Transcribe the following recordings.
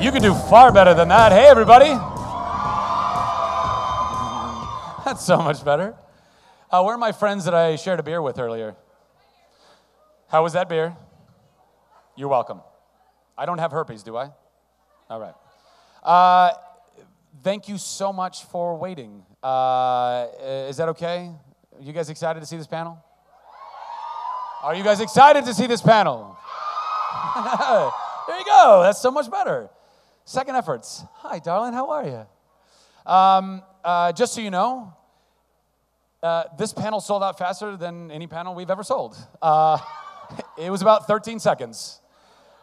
You can do far better than that. Hey, everybody. That's so much better. Where are my friends that I shared a beer with earlier? How was that beer? You're welcome. I don't have herpes, do I? All right. Thank you so much for waiting. Is that okay? You guys excited to see this panel? Are you guys excited to see this panel? There you go. That's so much better. Second efforts. Hi, darling. How are you? Just so you know, this panel sold out faster than any panel we've ever sold. It was about 13 seconds.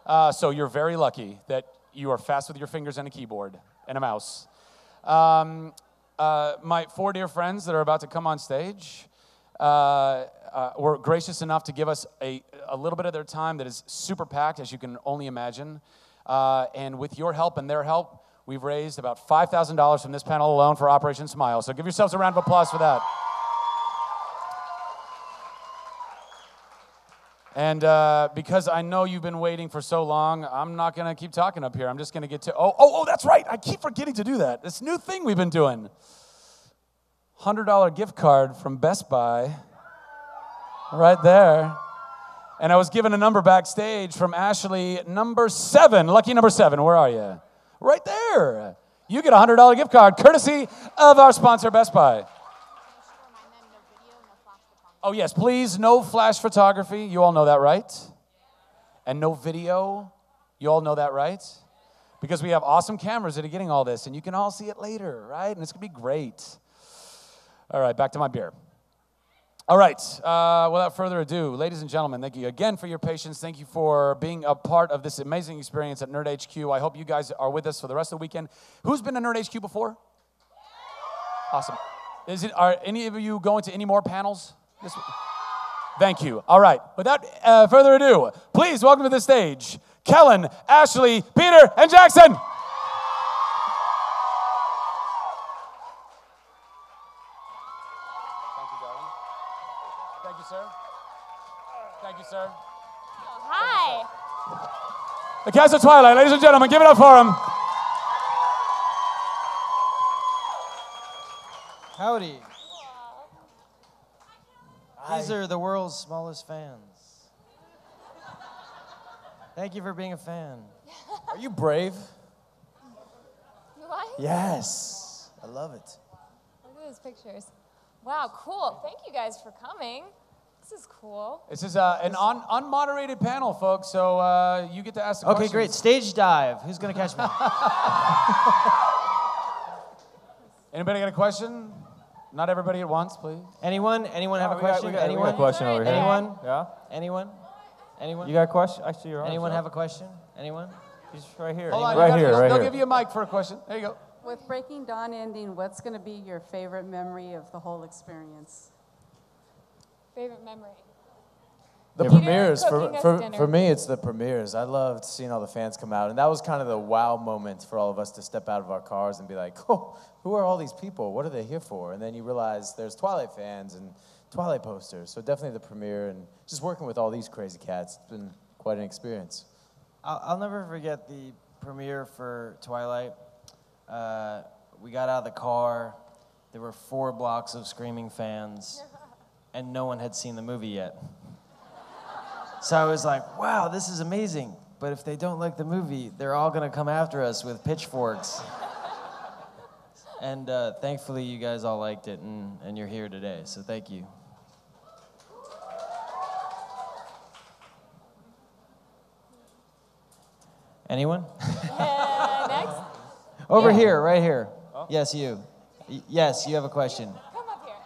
So you're very lucky that you are fast with your fingers and a keyboard and a mouse. My 4 dear friends that are about to come on stage were gracious enough to give us a little bit of their time that is super packed, as you can only imagine. And with your help and their help, we've raised about $5,000 from this panel alone for Operation Smile. So give yourselves a round of applause for that. And because I know you've been waiting for so long, I'm not going to keep talking up here. I'm just going to get to, oh, that's right. I keep forgetting to do that. This new thing we've been doing. $100 gift card from Best Buy. Right there. And I was given a number backstage from Ashley, number 7. Lucky number 7. Where are you? Right there. You get a $100 gift card, courtesy of our sponsor, Best Buy. Oh, yes, please, no flash photography. You all know that, right? And no video. You all know that, right? Because we have awesome cameras that are getting all this, and you can all see it later, right? And it's going to be great. All right, back to my beer. All right, without further ado, ladies and gentlemen, thank you again for your patience. Thank you for being a part of this amazing experience at Nerd HQ. I hope you guys are with us for the rest of the weekend. Who's been to Nerd HQ before? Awesome. Are any of you going to any more panels? Thank you. All right, without further ado, please welcome to the stage, Kellan, Ashley, Peter, and Jackson. Thank you, sir. Hi. The cast of Twilight, ladies and gentlemen, give it up for them. Howdy. These are the world's smallest fans. Thank you for being a fan. Are you brave? What? Yes. I love it. Look at those pictures. Wow, cool. Thank you guys for coming. This is cool. This is an unmoderated panel, folks, so you get to ask the questions. Okay, great. Stage dive. Who's going to catch me? Anybody got a question? Not everybody at once, please. Anyone? Anyone have a question? We got Anyone? a question over here. Anyone? Yeah? Anyone? Anyone? You got a question? Actually, you're on. Anyone have a question? Anyone? He's right here. Hold on, right here. They'll give you a mic for a question. There you go. With Breaking Dawn ending, what's going to be your favorite memory of the whole experience? Favorite memory? The Peter premieres. cooking us For dinner. me, it's the premieres. I loved seeing all the fans come out. And that was kind of the wow moment for all of us to step out of our cars and be like, oh, who are all these people? What are they here for? And then you realize there's Twilight fans and Twilight posters. So definitely the premiere. And just working with all these crazy cats, it's been quite an experience. I'll never forget the premiere for Twilight. We got out of the car. There were 4 blocks of screaming fans. And no one had seen the movie yet. So I was like, wow, this is amazing. But if they don't like the movie, they're all going to come after us with pitchforks. And thankfully, you guys all liked it, and you're here today. So thank you. Anyone? Next. Over here, right here. Oh. Yes, you. Yes, you have a question. Come up here.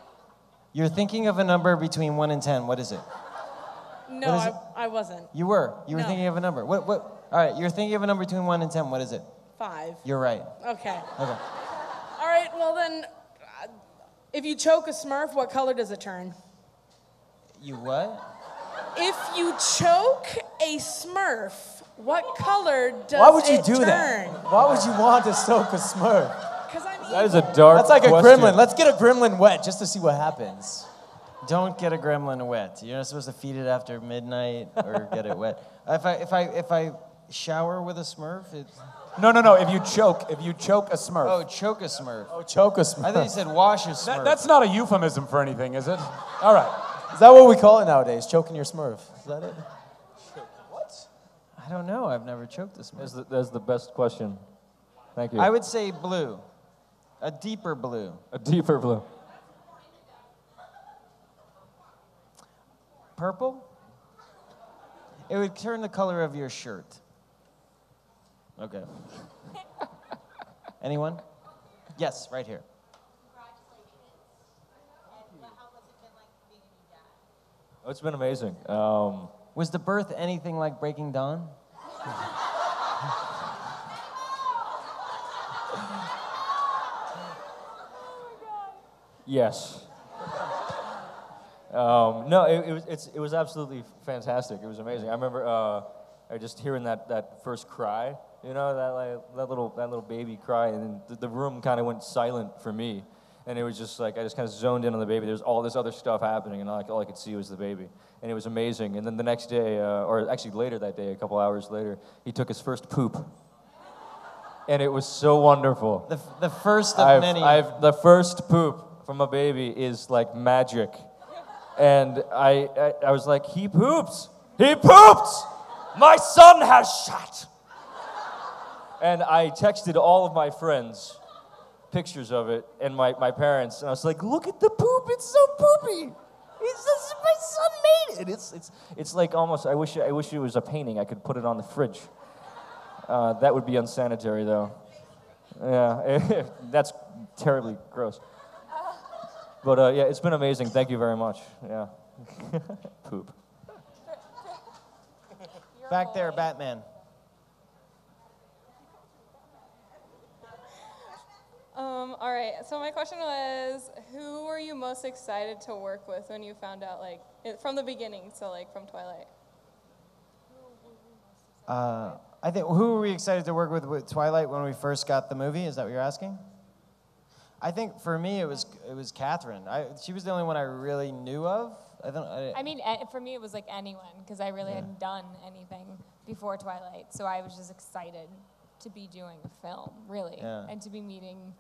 You're thinking of a number between 1 and 10. What is it? No, What is it? I wasn't. You were. You were No. thinking of a number. What? All right, you're thinking of a number between 1 and 10. What is it? 5. You're right. Okay. Okay. All right, well then, if you choke a Smurf, what color does it turn? You what? If you choke a Smurf, what color does it turn? Why would you do that? Why would you want to soak a Smurf? Because I'm evil. That is a dark That's like a question. gremlin. Let's get a gremlin wet just to see what happens. Don't get a gremlin wet. You're not supposed to feed it after midnight or get it wet. If I shower with a Smurf, it's... No. If you choke a Smurf. Oh, choke a Smurf. Oh, choke a Smurf. I thought you said wash a Smurf. That's not a euphemism for anything, is it? All right. Is that what we call it nowadays? Choking your Smurf? Is that it? I don't know. I've never choked a Smurf. That's the best question. Thank you. I would say blue. A deeper blue. A deeper blue. Purple? It would turn the color of your shirt. Okay. Anyone? Yes, right here. Oh, it's been amazing. Was the birth anything like Breaking Dawn? Yes. No, it was absolutely fantastic. It was amazing. I remember just hearing that first cry, you know, that little baby cry, and then the room kind of went silent for me, and it was just like I just kind of zoned in on the baby. There's all this other stuff happening, and all I could see was the baby, and it was amazing. And then the next day, or actually later that day, a couple hours later, he took his first poop, and it was so wonderful. The first of many. The first poop from a baby is like magic. And I was like, he poops! He poops! My son has shot! And I texted all of my friends pictures of it and my parents, and I was like, look at the poop, it's so poopy! My son made it! It's like almost, I wish it was a painting, I could put it on the fridge. That would be unsanitary though. Yeah, that's terribly gross. But yeah, it's been amazing. Thank you very much. Yeah. Poop. Back there, Batman. All right, so my question was, who were you most excited to work with when you found out, like, from the beginning, so like from Twilight? I think, who were we excited to work with Twilight when we first got the movie? Is that what you're asking? I think for me it was Catherine. She was the only one I really knew of. I mean, for me it was like anyone, because I really hadn't done anything before Twilight, so I was just excited to be doing a film, really, and to be meeting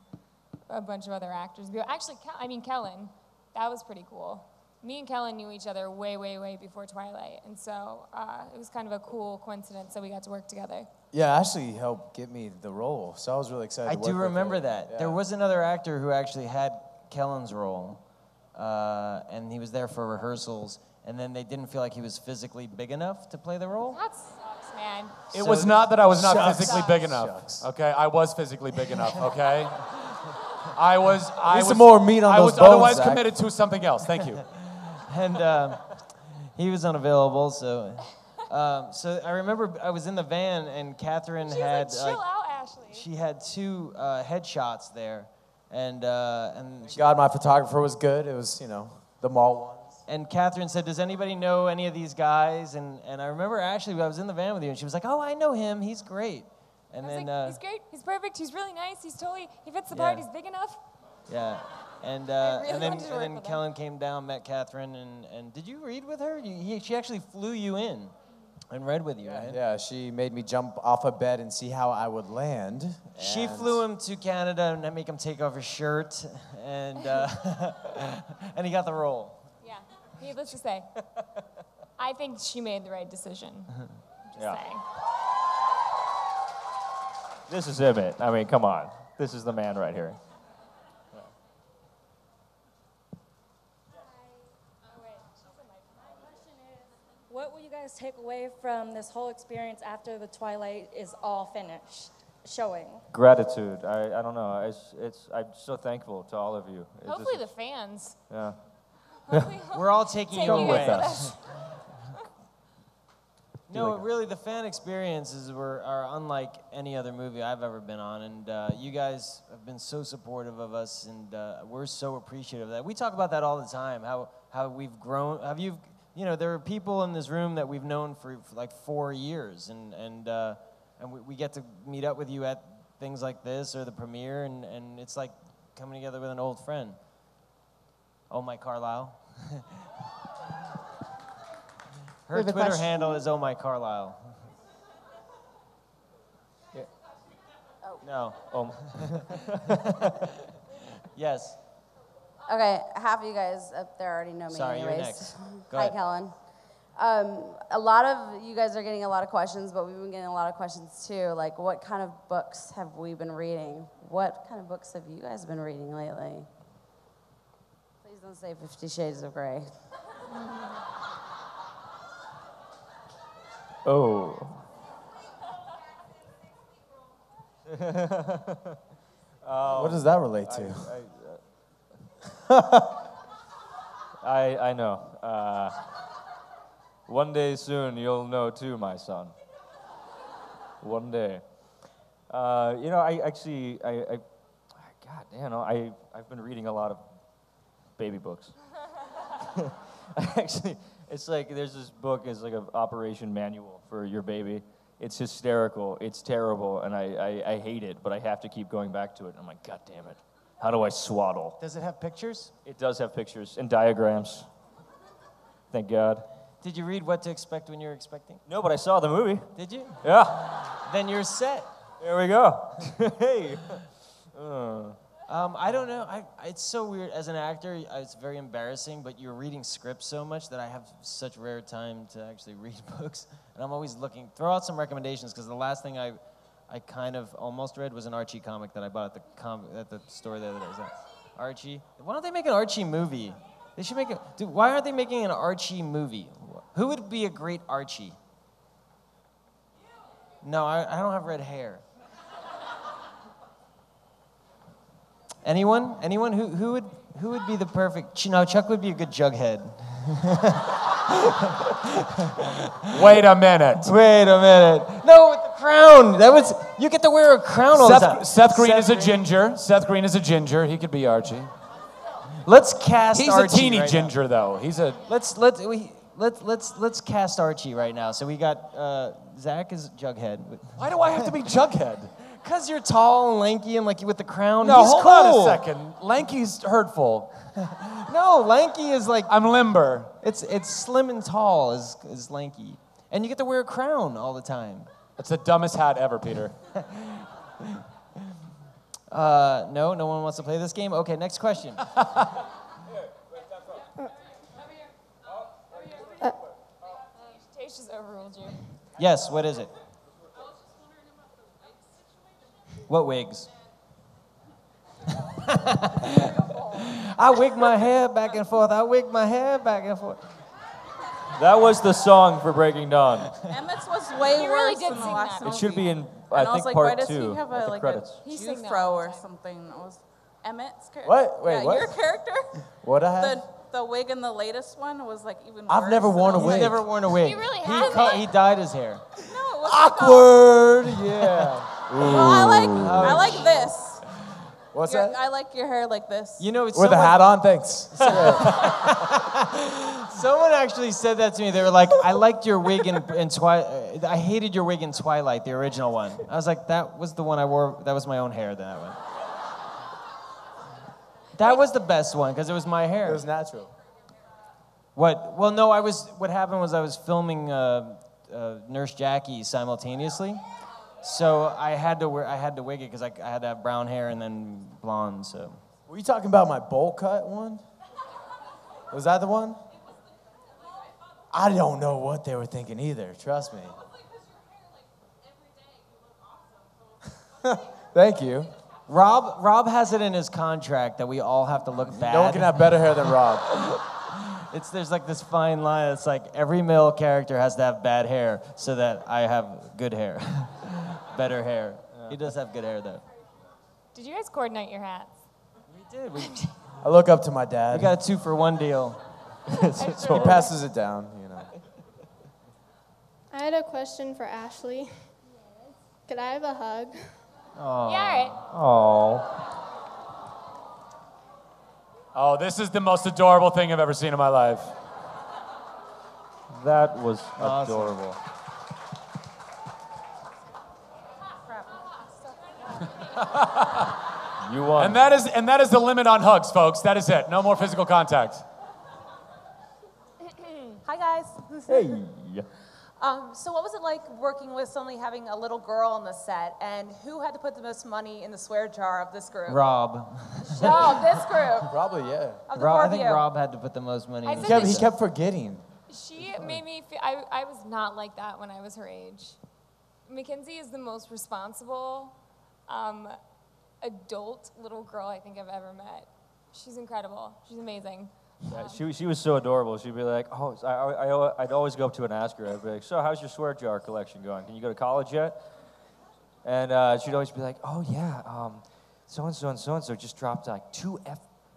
a bunch of other actors. Actually, Kellan, that was pretty cool. Me and Kellan knew each other way, way, way before Twilight, and so it was kind of a cool coincidence that we got to work together. Yeah, Ashley helped get me the role, so I was really excited. I to work do with remember her. that. Yeah. There was another actor who actually had Kellan's role, and he was there for rehearsals, and then they didn't feel like he was physically big enough to play the role. That sucks, man. It was not that I was not Shucks. physically big enough. Shucks. Okay, I was physically big enough. Okay, I was. Need some more meat on I those was bones, otherwise Zach. committed to something else. Thank you. And he was unavailable, so I remember I was in the van, and Catherine She had was like, chill out, Ashley. she had two headshots there, and God, my photographer was good. It was, the mall ones. and Catherine said, "Does anybody know any of these guys?" And I remember Ashley, I was in the van with you, and she was like, "Oh, I know him. He's great." And I was then like, he's great, he's perfect, he's really nice, he fits the part, he's big enough. yeah. And really and then wanted to work with him. Kellan came down, met Catherine, and did you read with her? She actually flew you in and read with you, right? Yeah, she made me jump off a bed and see how I would land. She and- flew him to Canada and make him take off his shirt, and and he got the role. Yeah, needless to say, I think she made the right decision. Just Yeah. saying. This is Emmett. I mean, come on. This is the man right here. What will you guys take away from this whole experience after the Twilight is all finished showing? Gratitude. I don't know. I'm so thankful to all of you. Hopefully the fans. Yeah. Hopefully We're all taking you Take you away. guys with us. No, really, the fan experiences are unlike any other movie I've ever been on, and you guys have been so supportive of us, and we're so appreciative of that. We talk about that all the time, how we've grown. There are people in this room that we've known for like 4 years, and we get to meet up with you at things like this or the premiere, and it's like coming together with an old friend. Oh my Carlisle. Her Twitter handle is Oh My Carlisle. No. Yes. Okay, half of you guys up there already know me Sorry, anyways. you're next. Go Hi, ahead. Kellan. A lot of you guys are getting a lot of questions, but we've been getting a lot of questions too. Like, what kind of books have we been reading? What kind of books have you guys been reading lately? Please don't say 50 Shades of Grey. Oh. What does that relate to? I know. One day soon you'll know too, my son. One day. God damn, I've been reading a lot of baby books. It's like there's this book, it's like an operation manual for your baby. It's hysterical, it's terrible, and I hate it, but I have to keep going back to it. I'm like, God damn it. How do I swaddle? Does it have pictures? It does have pictures and diagrams. Thank God. Did you read What to Expect When You're Expecting? No, but I saw the movie. Did you? Yeah. Then you're set. There we go. Hey. I don't know. It's so weird. As an actor, it's very embarrassing, but you're reading scripts so much that I have such rare time to actually read books. And I'm always looking. Throw out some recommendations, because the last thing I kind of almost read was an Archie comic that I bought at the store the other day. Is that Archie? Why don't they make an Archie movie? They should make it. Dude, why aren't they making an Archie movie? Who would be a great Archie? No, I don't have red hair. Anyone? Anyone? Who would be the perfect? No, Chuck would be a good Jughead. Wait a minute. No, with the crown. You get to wear a crown all the time. Seth Green is a ginger. Seth Green is a ginger. He could be Archie. Let's cast He's Archie a teeny right ginger, though. He's a. Let's cast Archie right now. So we got Zach is Jughead. Why do I have to be Jughead? Because you're tall and lanky and like with the crown. No, he's hold cool. on a second. Lanky's hurtful. No, lanky is like I'm limber. it's slim and tall is lanky, and you get to wear a crown all the time. That's the dumbest hat ever, Peter. No one wants to play this game. Okay, next question. Tasha's overruled you. Yes, what is it? What wigs? I wig my hair back and forth. That was the song for Breaking Dawn. Emmett's was way He really worse did than the sing last that. movie. It should be in, And I think, was like, why part does 2 he have at the like credits. a He sang that Jufro all the or time. something? It was Emmett's character. What? Wait, yeah, what? Your character? What I have? The wig in the latest one was like even worse. I've never worn a and I was wig. He's never worn a wig. He really hasn't. He dyed his hair. Like, no, it was Awkward. Yeah. Well, I like this. What's that? I like your hair like this. You know, it's With a someone- hat on? Thanks. Someone actually said that to me. They were like, I liked your wig in Twilight. I hated your wig in Twilight, the original one. I was like, that was the one I wore. That was my own hair, that one. That was the best one, because it was my hair. It was natural. What? Well, no, what happened was I was filming Nurse Jackie simultaneously. So I had to wig it because I had to have brown hair and then blonde, so. Were you talking about my bowl cut one? Was that the one? I don't know what they were thinking either, trust me. Thank you. Rob has it in his contract that we all have to look bad. No one can have better hair than Rob. There's like this fine line. It's like every male character has to have bad hair so that I have good hair. Better hair. He does have good hair, though. Did you guys coordinate your hats? We did. We I look up to my dad. got a 2-for-1 deal. He passes it down, you know. I had a question for Ashley. Could I have a hug? Oh. Yeah, all right. Oh, this is the most adorable thing I've ever seen in my life. That was Awesome. adorable. You won. And that is the limit on hugs, folks. That is it. No more physical contact. Hi guys. Hey. So what was it like working with suddenly having a little girl on the set, and who had to put the most money in the swear jar of this group? Rob. No, this group. Probably, yeah. Of the four I of think you. Rob had to put the most money in. He kept forgetting. She made me feel, I was not like that when I was her age. Mackenzie is the most responsible adult little girl I think I've ever met. She's incredible. She's amazing. Yeah, she was so adorable. She'd be like, oh, I'd always go up to her and ask her. I'd be like, so how's your swear jar collection going? Can you go to college yet? And she'd always be like, oh yeah, so-and-so and so-and-so just dropped like 2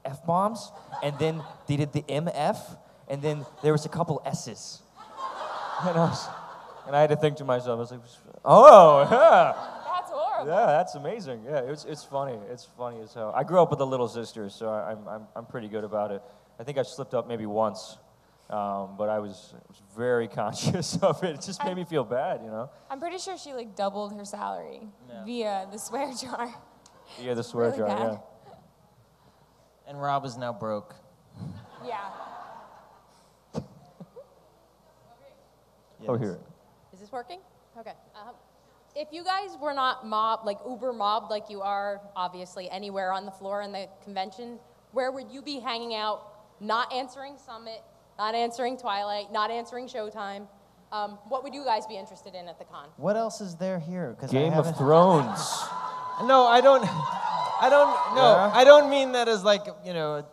F-bombs, and then they did the MF, and then there was a couple S's. And I had to think to myself, I was like, oh, yeah. That's horrible. Yeah, that's amazing. Yeah, it's funny. It's funny as hell. I grew up with a little sister, so I'm pretty good about it. I think I slipped up maybe once, but I was very conscious of it. It just made me feel bad, you know? I'm pretty sure she like doubled her salary via the swear jar. Yeah, the swear Really jar, bad. yeah. And Rob is now broke. Yeah. Oh, here. Is this working? Okay. If you guys were not mobbed, like uber mobbed like you are, obviously, anywhere on the floor in the convention, where would you be hanging out, not answering Summit, not answering Twilight, not answering Showtime? What would you guys be interested in at the con? What else is there here? Game of Thrones. No, I don't. I don't mean that as like, you know,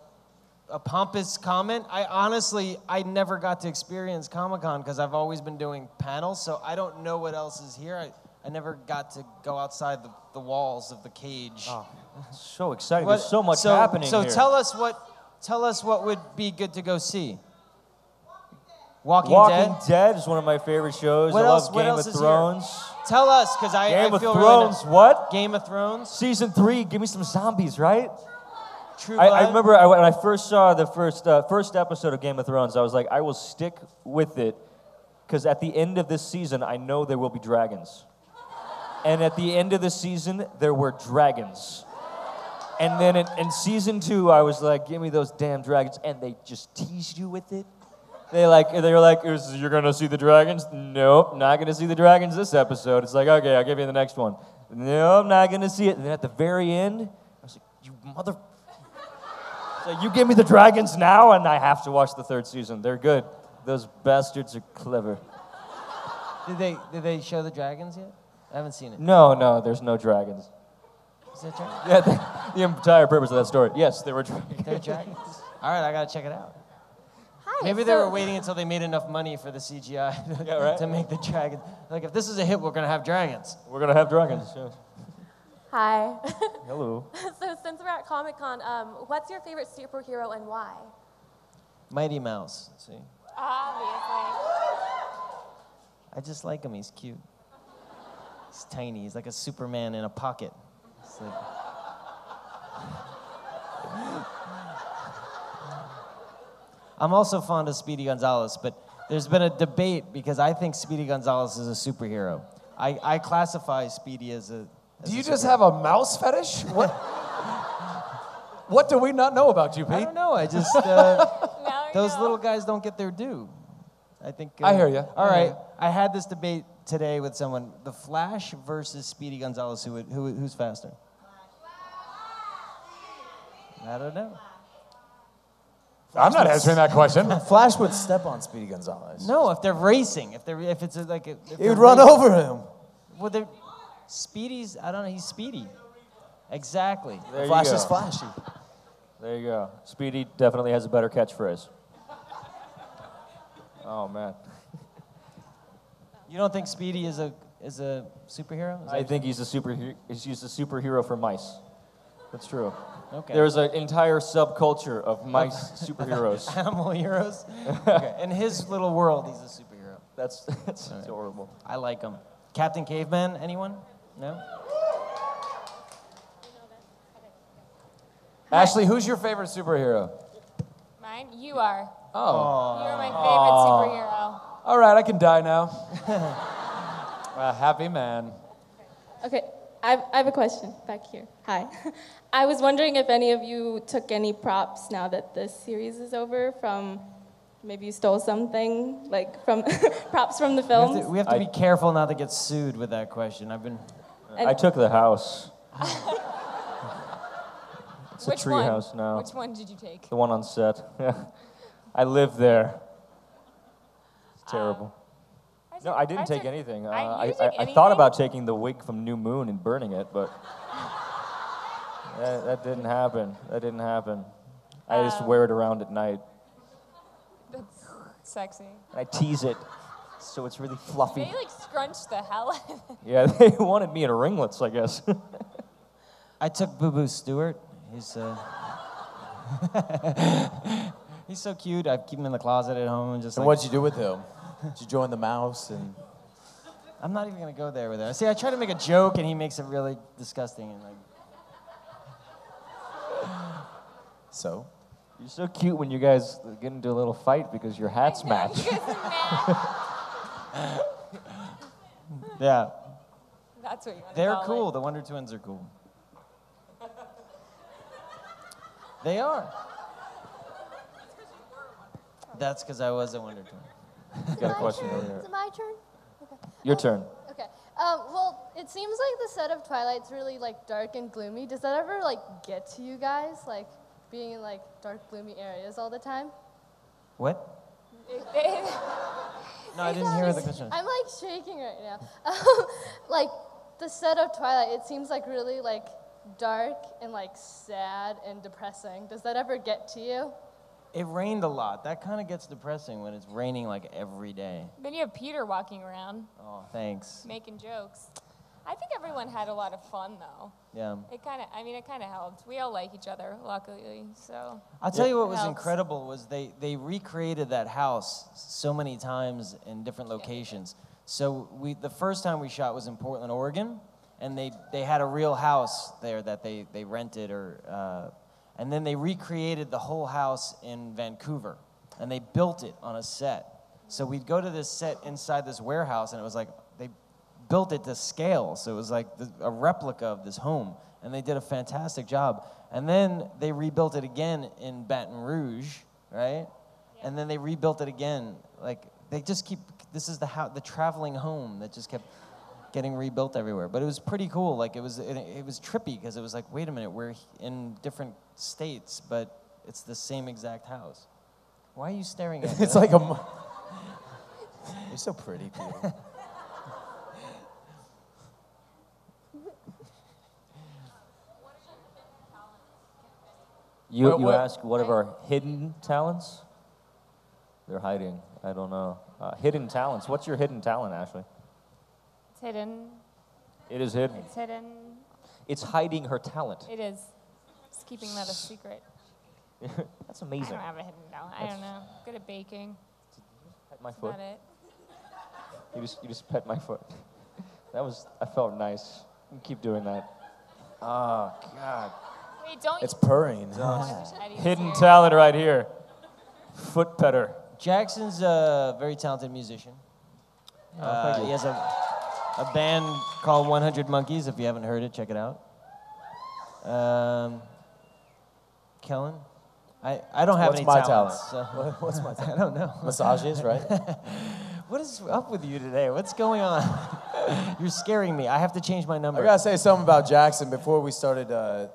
a pompous comment. I never got to experience Comic-Con because I've always been doing panels, so I don't know what else is here. I never got to go outside the walls of the cage. Oh, so exciting. There's so much happening so here. tell us what would be good to go see. Walking Dead is one of my favorite shows. What I else- love what Game else of is Thrones. here? Tell us, because I Game of feel Thrones, really what? Game of Thrones? Season 3, give me some zombies, right? True I Blood? remember when I first saw the first episode of Game of Thrones, I was like, I will stick with it, because at the end of this season, I know there will be dragons. And at the end of the season, there were dragons. And then in season 2, I was like, give me those damn dragons. And they just teased you with it. They were like, you're going to see the dragons? Nope, not going to see the dragons this episode. It's like, okay, I'll give you the next one. No, I'm not going to see it. And then at the very end, I was like, you mother... So you give me the dragons now, and I have to watch the 3rd season. They're good. Those bastards are clever. Did they show the dragons yet? I haven't seen it. No, there's no dragons. Is that dragons? Yeah, the entire purpose of that story. Yes, there were dragons. They're dragons. All right, I gotta check it out. Hi. Maybe they were waiting until they made enough money for the CGI to make the dragon. Like, if this is a hit, we're gonna have dragons. We're gonna have dragons. Yeah. Hi. Hello. So since we're at Comic-Con, what's your favorite superhero and why? Mighty Mouse. See, Obviously. I just like him. He's cute. He's tiny. He's like a Superman in a pocket. It's like... I'm also fond of Speedy Gonzalez, but there's been a debate because I think Speedy Gonzalez is a superhero. I classify Speedy as a... Do you just have a mouse fetish? What? What do we not know about you, Pete? I don't know. I just those little guys don't get their due. I think. I hear you. All right. I had this debate today with someone: The Flash versus Speedy Gonzalez. Who's faster? I don't know. I'm not answering that question. Flash would step on Speedy Gonzalez. No, if they're racing, if it's like he would run over him. Well, they're Speedy's. I don't know. He's Speedy. Exactly. There you Flash go. is flashy. There you go. Speedy definitely has a better catchphrase. Oh man. You don't think Speedy is a superhero? I think he's a superhero for mice. That's true. Okay. There's an entire subculture of mice superheroes. Animal heroes. Okay. In his little world, he's a superhero. That's adorable. I like him. Captain Caveman, anyone? No? Ashley, who's your favorite superhero? Mine? You are. Oh. You're my favorite superhero. All right, I can die now. A happy man. Okay, I have a question back here. Hi. I was wondering if any of you took any props now that this series is over from maybe you stole something, like from props from the films? We have to be careful not to get sued with that question. I took the house. It's Which a tree one? house now. Which one did you take? The one on set. Yeah. I live there. It's terrible. No, I didn't take anything. I thought about taking the wig from New Moon and burning it, but that didn't happen. That didn't happen. I just wear it around at night. That's sexy. I tease it, so it's really fluffy. They like scrunched the hell out of it. Yeah, they wanted me in ringlets, I guess. I took Boo Boo Stewart. He's so cute. I keep him in the closet at home and just. And what'd you do with him? Did you join the mouse and? I'm not even gonna go there with it. See, I try to make a joke and he makes it really disgusting and like. So. You're so cute when you guys get into a little fight because your hats match. Yeah. That's what you want to They're call cool. it. The Wonder Twins are cool. They are. That's because I was a Wonder Twin. You got a question over there. Is it my turn? Okay. Your turn. Okay. Well, it seems like the set of Twilight's really like dark and gloomy. Does that ever like get to you guys, like being in like dark, gloomy areas all the time? What? No, I didn't hear the question. I'm like shaking right now. Like the set of Twilight, it seems like really like dark and like sad and depressing. Does that ever get to you? It rained a lot. That kind of gets depressing when it's raining like every day. Then you have Peter walking around. Oh, thanks. Making jokes. I think everyone had a lot of fun though. Yeah. It kind of helped. We all like each other, luckily, so. I'll tell you what It was helps. incredible was they recreated that house so many times in different locations. So the first time we shot was in Portland, Oregon, and they had a real house there that they rented and then they recreated the whole house in Vancouver, and they built it on a set. So we'd go to this set inside this warehouse, and it was like they built it to scale. So it was like a replica of this home, and they did a fantastic job. And then they rebuilt it again in Baton Rouge, right? And then they rebuilt it again. Like they just keep. This is the traveling home that just kept getting rebuilt everywhere. But it was pretty cool. Like it was trippy because it was like, wait a minute, we're in different states, but it's the same exact house. Why are you staring at me? It's like a. You're so pretty, Peter. You ask what of our hidden talents? They're hiding. I don't know. Hidden talents. What's your hidden talent, Ashley? It's hidden. It is hidden. It's hidden. It's hiding her talent. It is. Just keeping that a secret. That's amazing. I don't have a hidden talent. I don't know. Good at baking. Pet my That's foot. about it. You just pet my foot. I felt nice. You keep doing that. Oh God. Wait, don't. It's purring. Hidden talent right here. Foot petter. Jackson's a very talented musician. thank you. He has a band called 100 Monkeys. If you haven't heard it, check it out. Kellan? I don't have What's any my talents. talent? So. What's my talent? I don't know. Massages, right? What is up with you today? What's going on? You're scaring me. I have to change my number. I gotta say something about Jackson before we started.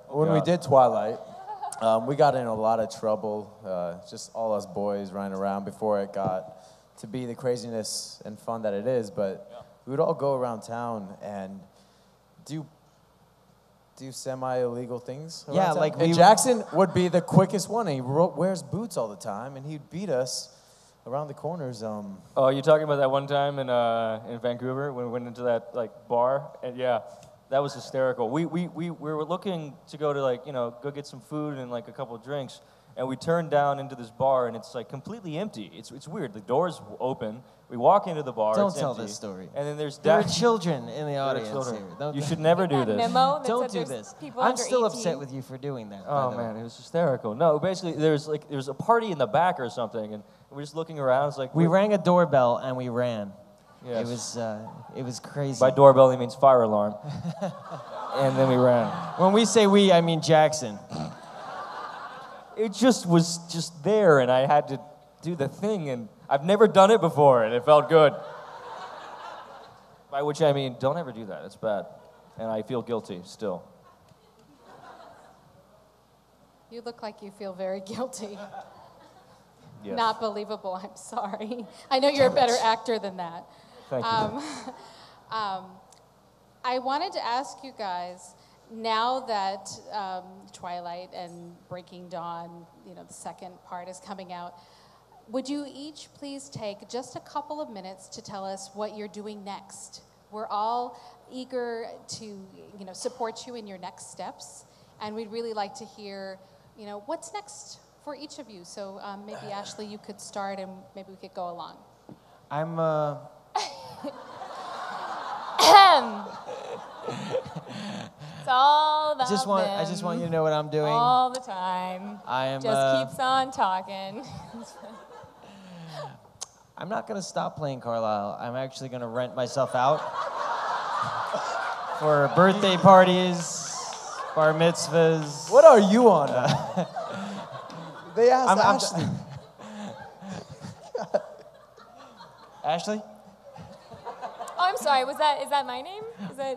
When we did Twilight, we got in a lot of trouble. Just all us boys running around before it got to be the craziness and fun that it is. But we would all go around town and do semi-illegal things. Yeah, town. like and Jackson would be the quickest one. And he wears boots all the time, and he'd beat us around the corners. Oh, you're talking about that one time in Vancouver when we went into that like bar, and yeah, that was hysterical. We were looking to go to go get some food and like a couple of drinks, and we turned down into this bar, and it's like completely empty. It's weird. The door's open. We walk into the bar. Don't it's tell empty, this story. And then there are children in the audience here. You should never do this. Don't do this. I'm still upset with you for doing that. Oh man, it was hysterical. No, basically there was a party in the back or something, and we're just looking around. It's like we rang a doorbell and we ran. Yes. It was crazy. By doorbell he means fire alarm. And then we ran. When we say we, I mean Jackson. It just was just there, and I had to do the thing, and I've never done it before, and it felt good. By which I mean, don't ever do that. It's bad. And I feel guilty still. You look like you feel very guilty. Yes. Not believable, I'm sorry. I know you're a better actor than that. Thank you. I wanted to ask you guys, now that Twilight and Breaking Dawn, the second part is coming out, would you each please take just a couple of minutes to tell us what you're doing next? We're all eager to, support you in your next steps, and we'd really like to hear, what's next for each of you. So maybe Ashley, you could start, and maybe we could go along. I'm It's all about I just want you to know what I'm doing. all the time. I am just keeps on talking. I'm not gonna stop playing Carlisle. I'm actually gonna rent myself out for birthday parties, bar mitzvahs. What are you on? They asked Ashley. Ashley? Oh, I'm sorry. Is that my name?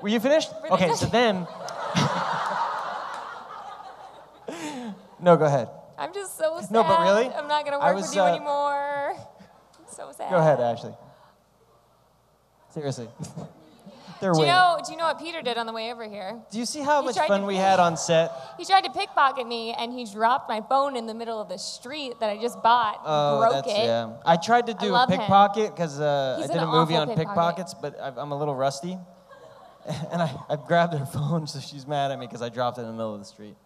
Were you finished? Okay, so then. No, go ahead. I'm just so sad. No, but really? I'm not gonna work with you anymore. I'm so sad. Go ahead, Ashley. Seriously. They're Do you winning. know what Peter did on the way over here? Do you see how much fun we had on set? He tried to pickpocket me, and he dropped my phone in the middle of the street that I just bought. Broke it. Yeah. I tried to do a pickpocket because I did a movie on pickpockets, but I'm a little rusty. And I grabbed her phone, so she's mad at me because I dropped it in the middle of the street.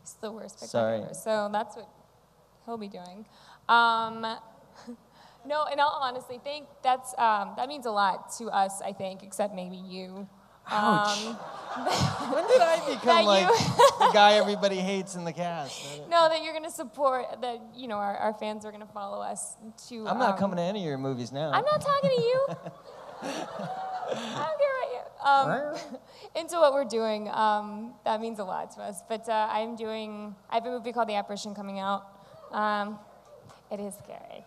It's the worst pickpocket Sorry. ever. So that's what he'll be doing. No, in all honesty, that means a lot to us, I think, except maybe you. Ouch. When did I become the guy everybody hates in the cast? No, that you're going to support, that, our fans are going to follow us to... I'm not coming to any of your movies now. I'm not talking to you. I don't care about you. Into what we're doing, that means a lot to us. But I have a movie called The Apparition coming out. It is scary.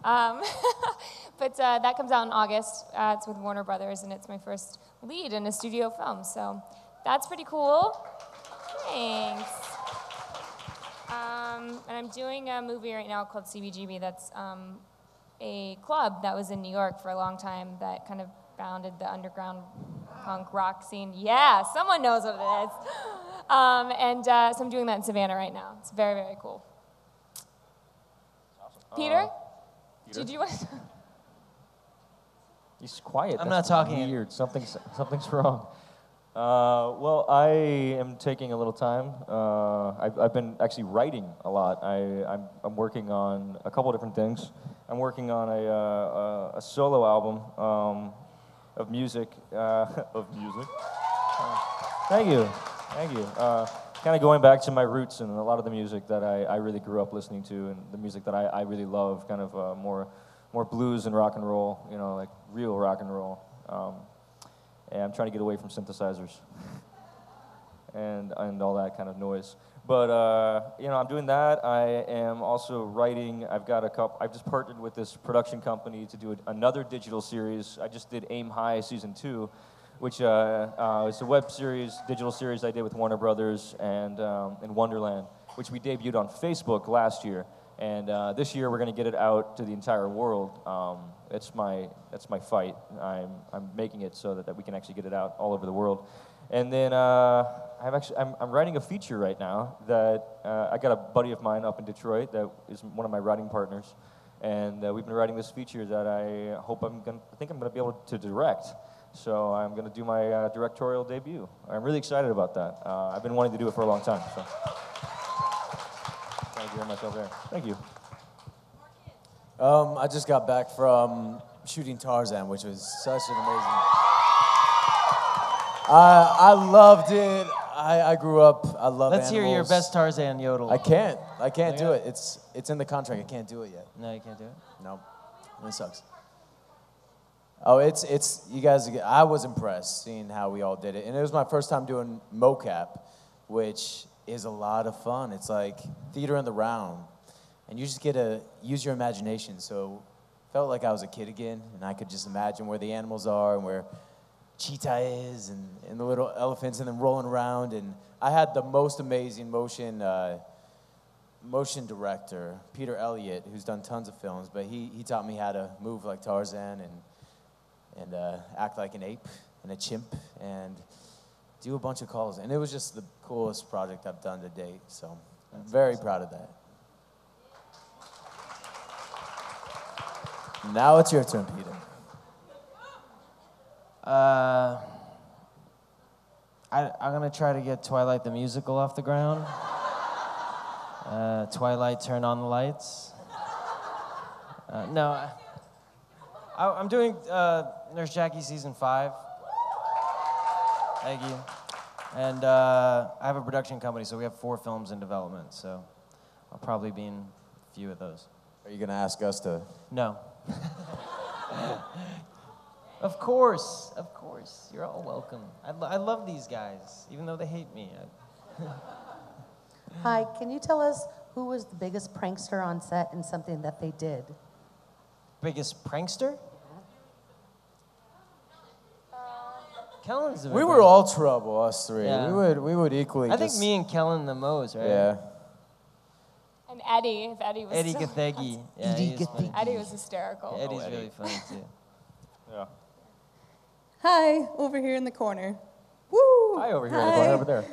But that comes out in August. It's with Warner Brothers, and it's my first lead in a studio film. So that's pretty cool. Thanks. And I'm doing a movie right now called CBGB. That's a club that was in New York for a long time that kind of founded the underground punk rock scene. Yeah, someone knows what it is. So I'm doing that in Savannah right now. It's very, very cool. Peter? Did you want to... He's quiet. I'm That's not talking. weird. Something's wrong. Well, I am taking a little time. I've been actually writing a lot. I'm working on a couple of different things. I'm working on a solo album of music. Thank you. Kind of going back to my roots and a lot of the music that I really grew up listening to, and the music that I really love, kind of more blues and rock and roll, like real rock and roll. And I'm trying to get away from synthesizers and all that kind of noise. But I'm doing that. I am also writing. I've just partnered with this production company to do another digital series. I just did Aim High season 2, which is a web series, digital series I did with Warner Brothers and in Wonderland, which we debuted on Facebook last year. And this year we're going to get it out to the entire world. That's my fight. I'm making it so that we can actually get it out all over the world. And then I'm writing a feature right now that I got a buddy of mine up in Detroit that is one of my writing partners, and we've been writing this feature that I think I'm going to be able to direct. So I'm going to do my directorial debut. I'm really excited about that. I've been wanting to do it for a long time. So. Trying to hear myself there. Thank you. I just got back from shooting Tarzan, which was such an amazing... I loved it. I grew up. I love Let's animals. hear your best Tarzan yodel. I can't do it. It's in the contract. I can't do it yet. No, you can't do it? No. It sucks. Oh, it's you guys. I was impressed seeing how we all did it, and it was my first time doing mocap, which is a lot of fun. It's like theater in the round, and you just get to use your imagination. So felt like I was a kid again, and I could just imagine where the animals are and where cheetah is and the little elephants and them rolling around. And I had the most amazing motion director, Peter Elliott, who's done tons of films, but he taught me how to move like Tarzan and act like an ape and a chimp and do a bunch of calls. And it was just the coolest project I've done to date, so I'm very proud of that. Now it's your turn, Peter. I'm gonna try to get Twilight the musical off the ground. Twilight, turn on the lights. No, I'm doing Nurse Jackie season 5. Thank you. And I have a production company, so we have 4 films in development. So I'll probably be in a few of those. Are you gonna ask us to? No. Of course. You're all welcome. I love these guys, even though they hate me. Hi, can you tell us who was the biggest prankster on set and something that they did? Biggest prankster? Kellan's We were all trouble, us 3. Yeah. We would equally. I think me and Kellan the most, right? Yeah. And Eddie, if Eddie was Eddie still Gathegi. Yeah, Eddie he's funny. Eddie was hysterical. Yeah, Eddie's really funny too. Yeah. Hi, over here in the corner. Woo! Hi, over here in the corner, over there.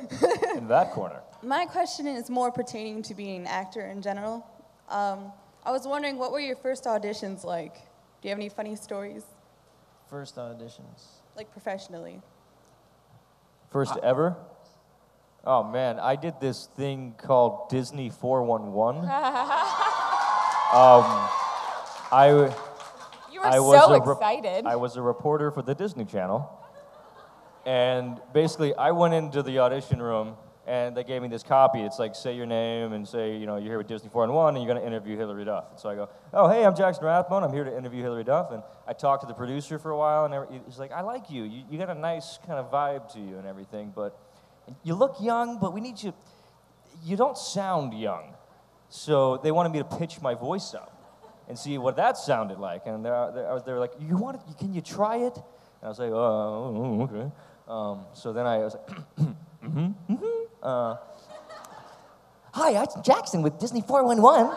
In that corner. My question is more pertaining to being an actor in general. I was wondering, what were your first auditions like? Do you have any funny stories? First auditions. Like professionally? First ever? Oh man, I did this thing called Disney 411. You were so excited. I was a reporter for the Disney Channel. And basically, I went into the audition room, and they gave me this copy. It's like, say your name, and say, you're here with Disney 411, and you're going to interview Hilary Duff. And so I go, oh, hey, I'm Jackson Rathbone. I'm here to interview Hilary Duff. And I talked to the producer for a while, and he's like, I like you. You got a nice kind of vibe to you and everything, but you look young, but we need you. You don't sound young. So they wanted me to pitch my voice up and see what that sounded like. And they were like, can you try it? And I was like, oh, okay. So then I was like, Hi, I'm Jackson with Disney 411,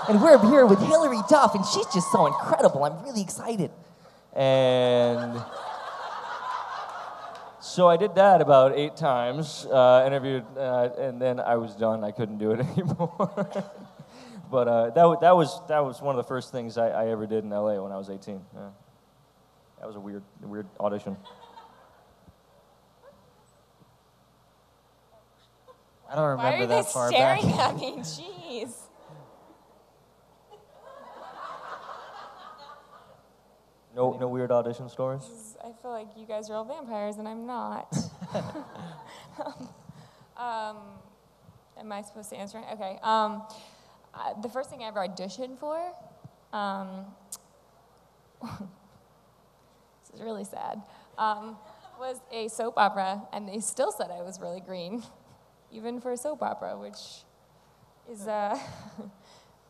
and we're here with Hilary Duff, and she's just so incredible. I'm really excited. and so I did that about 8 times, interviewed, and then I was done. I couldn't do it anymore. But that was one of the first things I ever did in LA when I was 18. Yeah. That was a weird audition. I don't remember that far back. Why are they staring at me? Jeez. No weird audition stories? I feel like you guys are all vampires, and I'm not. Am I supposed to answer it? Okay. The first thing I ever auditioned for, this is really sad, was a soap opera, and they still said I was really green, even for a soap opera, which is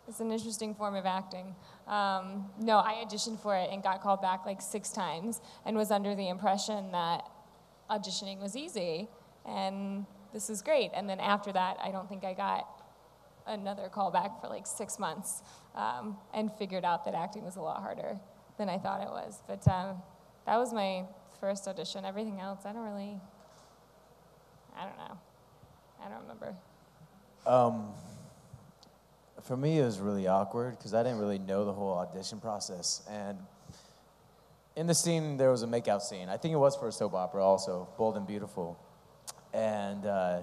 is an interesting form of acting. No, I auditioned for it and got called back like 6 times and was under the impression that auditioning was easy and this is great. And then after that, I don't think I got another call back for like 6 months and figured out that acting was a lot harder than I thought it was. But that was my first audition. Everything else, I don't know. I don't remember. For me, it was really awkward because I didn't really know the whole audition process. And in the scene, there was a makeout scene. I think it was for a soap opera also, Bold and Beautiful. And I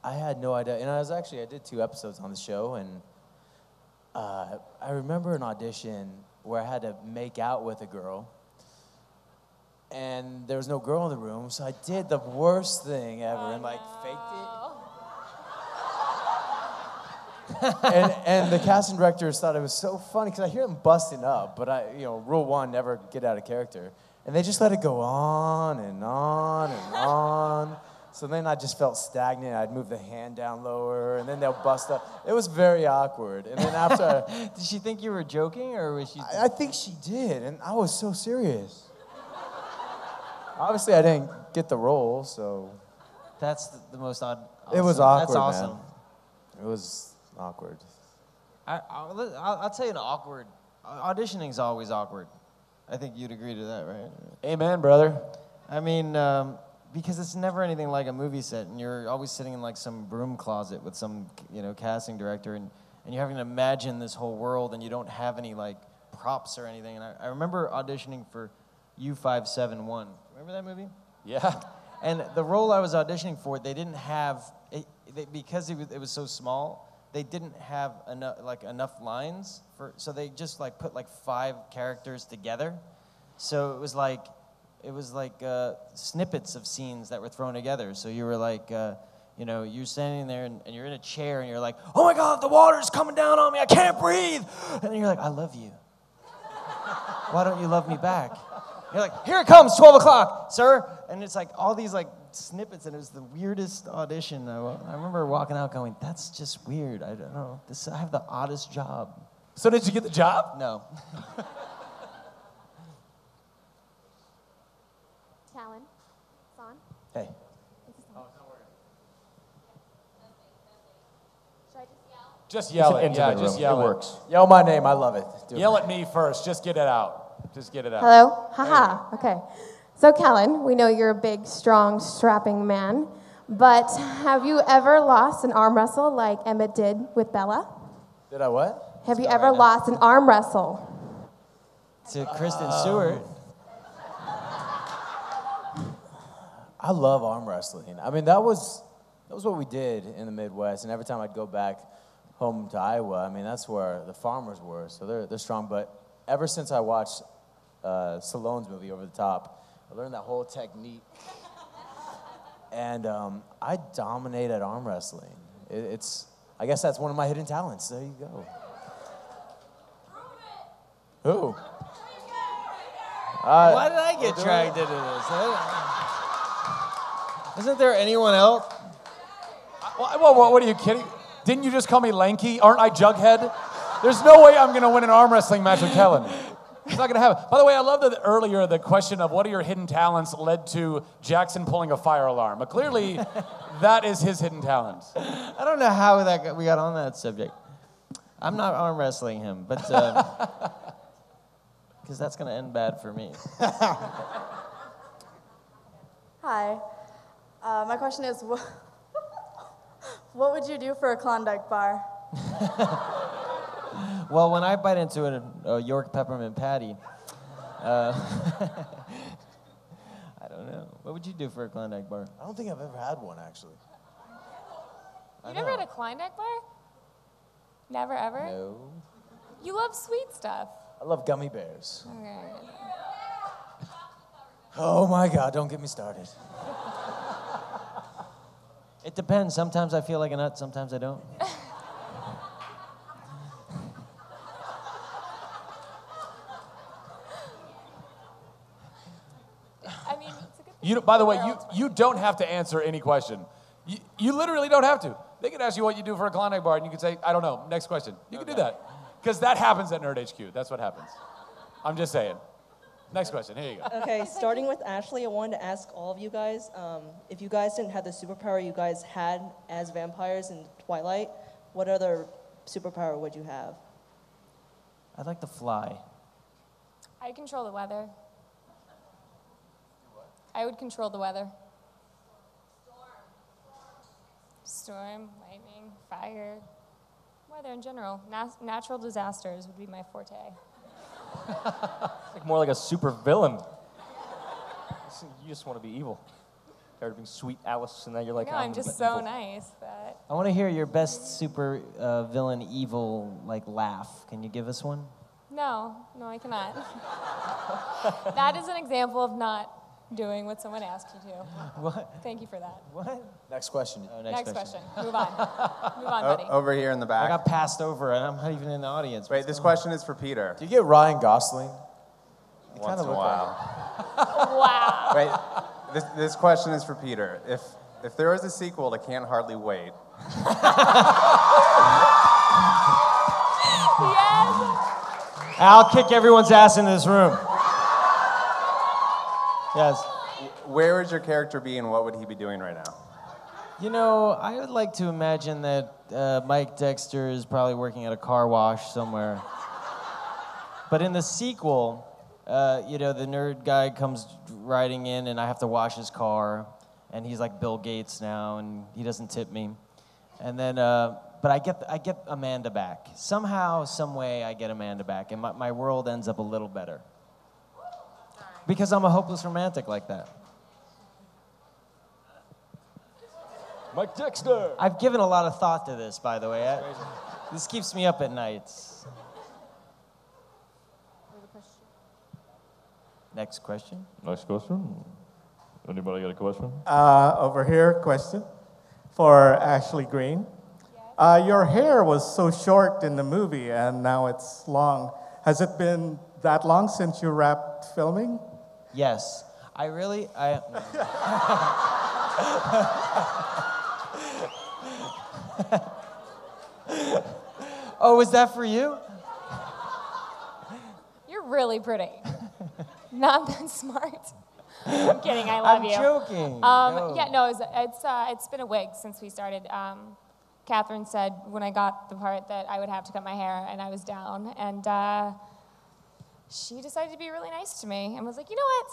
had no idea. And I did 2 episodes on the show. And I remember an audition where I had to make out with a girl. And there was no girl in the room, so I did the worst thing ever and faked it. and the casting directors thought it was so funny because I hear them busting up, but rule 1, never get out of character. And they just let it go on and on and on So then I just felt stagnant. I'd move the hand down lower, and then they'll bust up. It was very awkward. And then after... Did she think you were joking, or was she... I think she did, and I was so serious. Obviously, I didn't get the role, so... That's the most odd... It was awkward, That's awesome. man. It was awkward. I'll tell you an awkward... Auditioning's always awkward. I think you'd agree to that, right? Amen, brother. I mean, because it's never anything like a movie set, and you're always sitting in like some broom closet with some, casting director, and you're having to imagine this whole world, and you don't have any like props or anything. And I remember auditioning for U571. Remember that movie? Yeah. And the role I was auditioning for, they didn't have because it was so small. They didn't have enough lines so they just like put like 5 characters together. So it was like snippets of scenes that were thrown together. So you were like, you're standing there and you're in a chair and you're like, oh my God, the water's coming down on me, I can't breathe. And then you're like, I love you. Why don't you love me back? You're like, here it comes, 12 o'clock, sir. And it's like all these like snippets, and it was the weirdest audition. I remember walking out going, that's just weird. I don't know. I have the oddest job. So did you get the job? No. Kellan, it's on. Hey. Should I just yell? Just yell it. Yeah, just yell it. It Works. Yell my name. I love it. Yell at me first. Just get it out. Just get it out. Hello? Haha. Okay. So, Kellan, we know you're a big, strong, strapping man, but have you ever lost an arm wrestle like Emmett did with Bella? Did I what? Have you ever lost an arm wrestle? To Kristen Stewart. I love arm wrestling. I mean, that was what we did in the Midwest, and every time I'd go back home to Iowa, I mean, that's where the farmers were, so they're strong. But ever since I watched Stallone's movie, Over the Top, I learned that whole technique, and I dominate at arm wrestling. I guess that's one of my hidden talents. There you go. Who? Why did I get dragged into this? Isn't there anyone else? What are you kidding? Didn't you just call me lanky? Aren't I Jughead? There's no way I'm going to win an arm wrestling match with Kellan. It's not going to happen. By the way, I love that earlier the question of what are your hidden talents led to Jackson pulling a fire alarm. But clearly, that is his hidden talent. I don't know how we got on that subject. I'm not arm wrestling him, but because that's going to end bad for me. Hi. My question is, what would you do for a Klondike bar? Well, when I bite into a York peppermint patty, I don't know. What would you do for a Klondike bar? I don't think I've ever had one, actually. You never had a Klondike bar? Never, ever? No. You love sweet stuff. I love gummy bears. Okay. Oh my God, don't get me started. It depends. Sometimes I feel like a nut, sometimes I don't. By the way, you don't have to answer any question. You literally don't have to. They could ask you what you do for a Klondike bar, and you could say, I don't know, next question. You can do that. Because that happens at Nerd HQ. That's what happens. I'm just saying. Next question. Here you go. Okay, starting with Ashley, I wanted to ask all of you guys, if you guys didn't have the superpower you guys had as vampires in Twilight, what other superpower would you have? I'd like to fly. I control the weather. I would control the weather. Storm, lightning, fire, weather in general. Natural disasters would be my forte. It's like more like a super villain. You just want to be evil. Tired of being sweet Alice, and now you're like, I'm just so nice that. I want to hear your best super villain evil laugh. Can you give us one? No, I cannot. That is an example of not doing what someone asked you to. What? Thank you for that. What? Next question. Oh, Next question. Move on. Move on, buddy. Over here in the back. I got passed over, and I'm not even in the audience. Wait, this question is for Peter. Do you get Ryan Gosling? Once in a while. Wow. Wait, this question is for Peter. If there is a sequel to Can't Hardly Wait, I'll kick everyone's ass in this room. Yes. where would your character be and what would he be doing right now? You know, I would like to imagine that Mike Dexter is probably working at a car wash somewhere. But in the sequel, you know, the nerd guy comes riding in and I have to wash his car. And he's like Bill Gates now and he doesn't tip me. And then, but I get Amanda back. Somehow, some way I get Amanda back. And my world ends up a little better. Because I'm a hopeless romantic like that. Mike Dexter. I've given a lot of thought to this, by the way. This keeps me up at nights. Next question. Next question. Anybody got a question? Over here, question for Ashley Greene. Your hair was so short in the movie, and now it's long. Has it been that long since you wrapped filming? Yes. Oh, was that for you? You're really pretty. Not that smart. I'm kidding. I love you. I'm joking. Yeah, no, it's been a wig since we started. Catherine said when I got the part that I would have to cut my hair, and I was down, and she decided to be really nice to me and was like, you know what?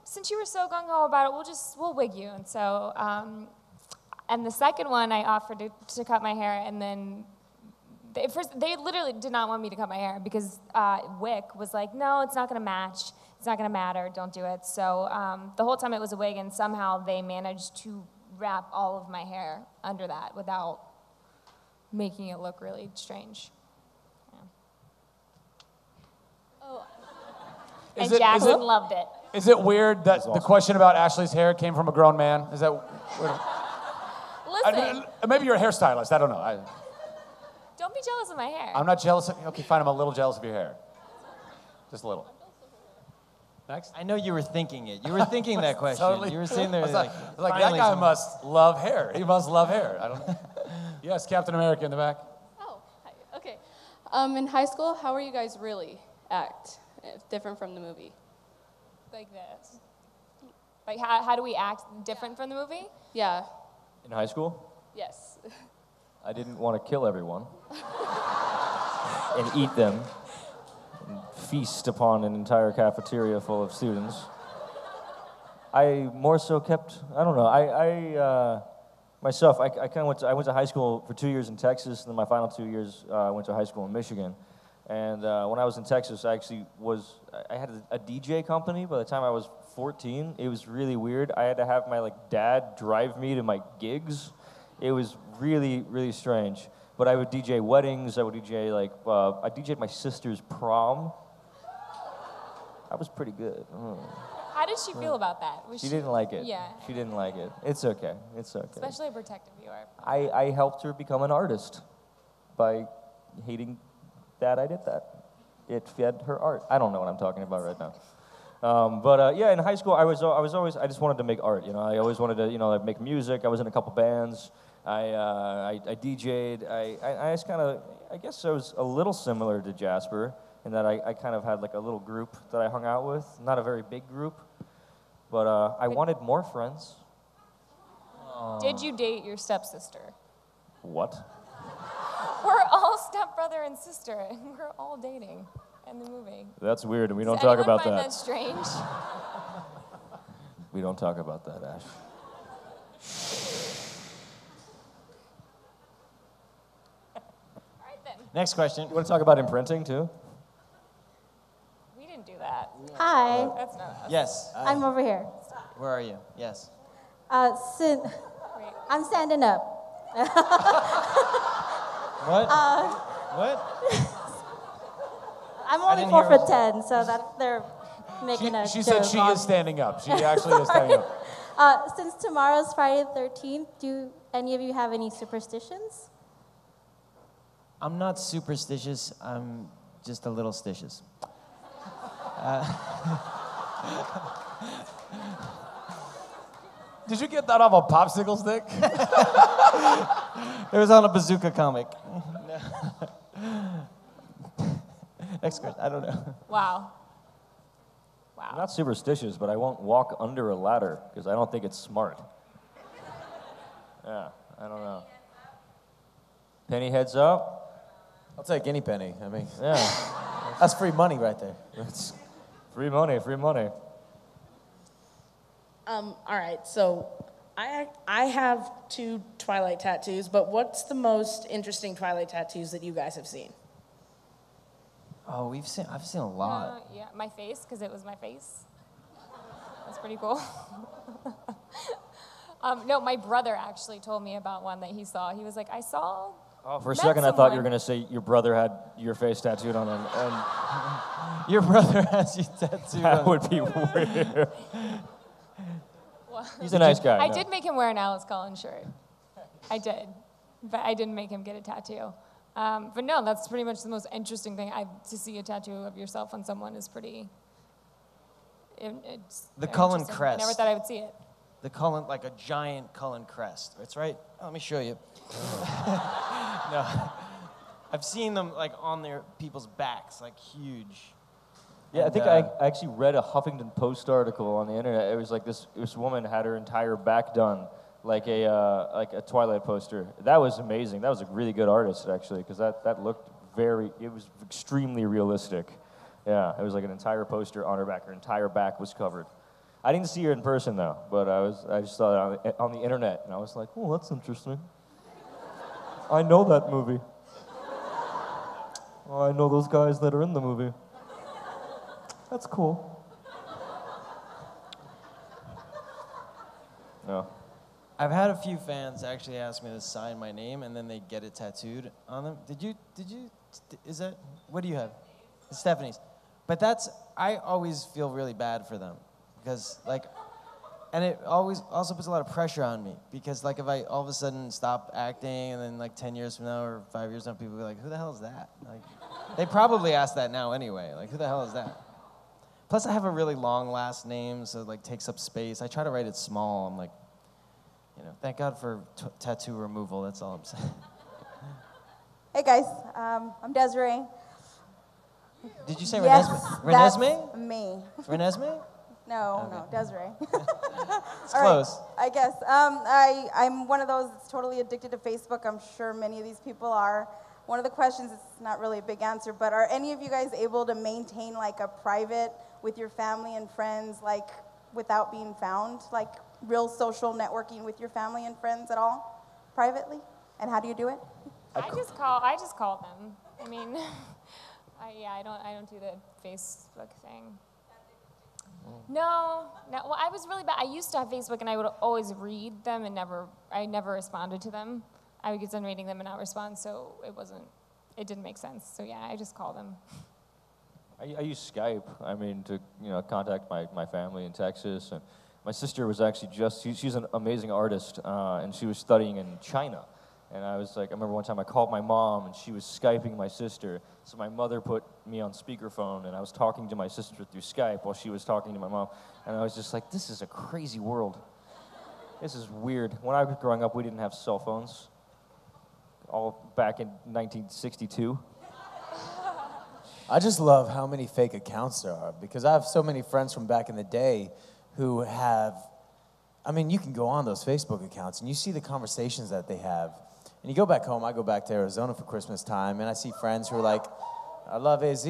Since you were so gung ho about it, we'll wig you. And so, and the second one, I offered to cut my hair, and then they literally did not want me to cut my hair because Wick was like, no, it's not going to match. It's not going to matter. Don't do it. So the whole time it was a wig, and somehow they managed to wrap all of my hair under that without making it look really strange. Yeah. Oh. And Jacqueline loved it. Is it weird that the question about Ashley's hair came from a grown man? Is that weird? Listen. Maybe you're a hairstylist. I don't know. Don't be jealous of my hair. I'm not jealous of you. Okay, fine. I'm a little jealous of your hair. Just a little. Next. I know you were thinking it. You were thinking that question. Totally. You were sitting there like that guy must love hair. He must love hair. I don't. Yes, Captain America in the back. Oh, hi. Okay. In high school, how were you guys really act? Different from the movie? Like this. Like how do we act different from the movie? Yeah. In high school? Yes. I didn't want to kill everyone and eat them and feast upon an entire cafeteria full of students. I more so kept, I don't know, myself, I kind of went to high school for 2 years in Texas, and then my final 2 years I went to high school in Michigan. And when I was in Texas, I had a DJ company. By the time I was 14, it was really weird. I had to have my dad drive me to my gigs. It was really, really strange. But I would DJ weddings. I would DJ I DJ'd my sister's prom. I was pretty good. How did she feel about that? She didn't like it. Yeah. She didn't like it. It's okay. It's okay. Especially a protective viewer. I helped her become an artist by hating that I did that. It fed her art. I don't know what I'm talking about right now. But yeah, in high school, I just wanted to make art. I always wanted to, make music. I was in a couple bands. I DJ'd. I just kind of, I guess I was a little similar to Jasper in that I kind of had a little group that I hung out with. Not a very big group, but I wanted more friends. Did you date your stepsister? What? We're all stepbrother and sister, and we're all dating in the movie. That's weird, and we don't Does talk anyone about find that. That's strange. We don't talk about that, Ash. Next question. You want to talk about imprinting, too? We didn't do that. Hi. That's not us. Yes. I'm over here. Where are you? Yes. I'm standing up. What? What? I'm I only didn't 4 hear foot 10, so that they're making a She joke said she on is standing up. She actually is standing up. Since tomorrow's Friday the 13th, do any of you have any superstitions? I'm not superstitious. I'm just a little stitious. Did you get that off a popsicle stick? It was on a bazooka comic. Next question. I don't know. Wow. I'm not superstitious, but I won't walk under a ladder because I don't think it's smart. Yeah, I don't know. Penny heads up? I'll take any penny. I mean, yeah. That's free money right there. That's free money, free money. All right, so I have 2 Twilight tattoos, but what's the most interesting Twilight tattoos that you guys have seen? Oh, I've seen a lot. Yeah, my face, because it was my face. That's pretty cool. No, my brother actually told me about one that he saw. He was like, I saw. Oh, for a second I thought you were going to say your brother had your face tattooed on him. And your brother has you tattooed on that would be weird. He's a nice guy. I did make him wear an Alice Cullen shirt. I did. But I didn't make him get a tattoo. But no, that's pretty much the most interesting thing. To see a tattoo of yourself on someone is pretty. It's the very Cullen interesting. crest. I never thought I would see it. The Cullen, like a giant Cullen crest. That's right. Oh, let me show you. No, I've seen them like on their people's backs, like huge. Yeah, and, I think I actually read a Huffington Post article on the internet. It was like this woman had her entire back done like a Twilight poster. That was amazing. That was a really good artist actually, because that looked it was extremely realistic. Yeah, it was like an entire poster on her back. Her entire back was covered. I didn't see her in person though, but I just saw it on the internet, and I was like, oh, that's interesting. I know that movie. Oh, I know those guys that are in the movie. That's cool. No. I've had a few fans actually ask me to sign my name, and then they get it tattooed on them. Is that, what do you have? It's Stephanie's. But I always feel really bad for them, because and it always also puts a lot of pressure on me, because like if I all of a sudden stop acting, and then like 10 years from now or 5 years from now, people will be like, who the hell is that? Like, they probably ask that now anyway, like who the hell is that? Plus I have a really long last name, so it like takes up space. I try to write it small. I'm like, thank God for tattoo removal, that's all I'm saying. Hey guys, I'm Desiree. Did you say yes, Renesmee? That's me. Renesmee? No, Desiree. It's close. I guess. I'm one of those that's totally addicted to Facebook. I'm sure many of these people are. One of the questions, it's not really a big answer, but are any of you guys able to maintain like a private with your family and friends, like without being found, like real social networking with your family and friends at all, privately? And how do you do it? I just call them. I mean, I don't do the Facebook thing. No. Well, I was really bad. I used to have Facebook, and I would always read them, and I never responded to them. I would get done reading them and not respond, so it didn't make sense. So yeah, I just call them. I use Skype, to contact my family in Texas. And my sister was actually she's an amazing artist, and she was studying in China. And I remember one time I called my mom, and she was Skyping my sister. So my mother put me on speakerphone, and I was talking to my sister through Skype while she was talking to my mom. And I was just like, this is a crazy world. This is weird. When I was growing up, we didn't have cell phones. All back in 1962. I just love how many fake accounts there are, because I have so many friends from back in the day who have, you can go on those Facebook accounts and you see the conversations that they have. And you go back home, I go back to Arizona for Christmas time, and I see friends who are like, I love AZ.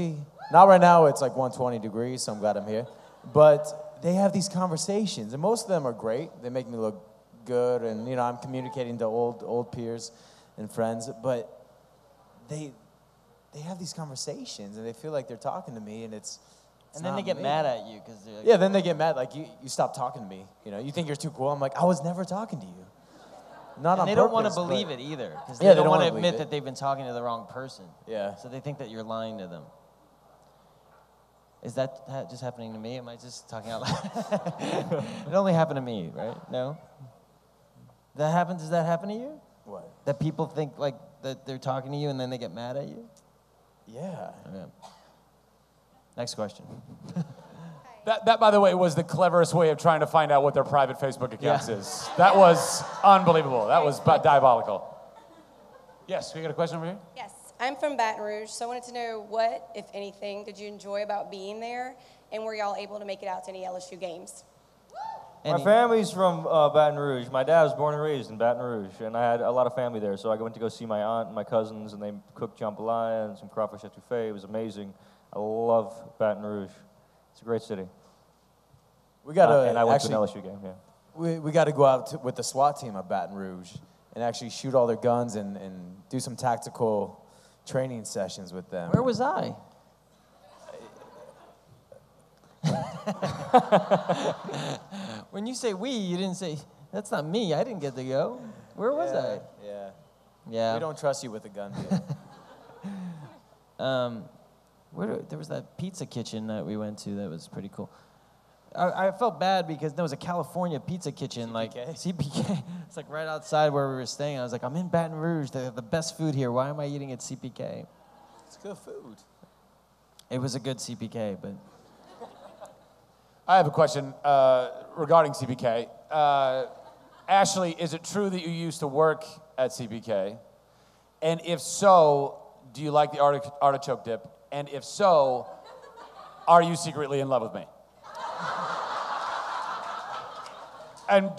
Not right now, it's like 120 degrees, so I'm glad I'm here. But they have these conversations, and most of them are great. They make me look good, and I'm communicating to old peers and friends, but they have these conversations, and they feel like they're talking to me, and it's and then they get mad at you because they're like, yeah, then they get mad, like you stop talking to me. You think you're too cool. I'm like, I was never talking to you. Not and on they purpose, don't want to believe it either, because they don't want to admit that they've been talking to the wrong person. Yeah. So they think that you're lying to them. Is that just happening to me? Am I just talking out loud? It only happened to me, right? No? Does that happen to you? What? That people think like that they're talking to you and then they get mad at you? Yeah. Okay. Next question. Hi. That, by the way, was the cleverest way of trying to find out what their private Facebook accounts is. That was unbelievable. That was diabolical. Yes, we got a question over here? Yes, I'm from Baton Rouge, so I wanted to know what, if anything, did you enjoy about being there, and were y'all able to make it out to any LSU games? My family's from Baton Rouge. My dad was born and raised in Baton Rouge, and I had a lot of family there. So I went to go see my aunt and my cousins, and they cooked jambalaya and some crawfish etouffee. It was amazing. I love Baton Rouge. It's a great city. We got to and I went to an LSU game. Yeah. We got to go out with the SWAT team of Baton Rouge and actually shoot all their guns and do some tactical training sessions with them. Where was I? When you say we, you didn't say, that's not me. I didn't get to go. Where was I? Yeah. Yeah. We don't trust you with a gun, dude. There was that pizza kitchen that we went to that was pretty cool. I felt bad because there was a California pizza kitchen, CPK? like CPK. It's like right outside where we were staying. I was like, I'm in Baton Rouge. They have the best food here. Why am I eating at CPK? It's good food. It was a good CPK, but... I have a question regarding CPK. Ashley, is it true that you used to work at CPK? And if so, do you like the artichoke dip? And if so, are you secretly in love with me? And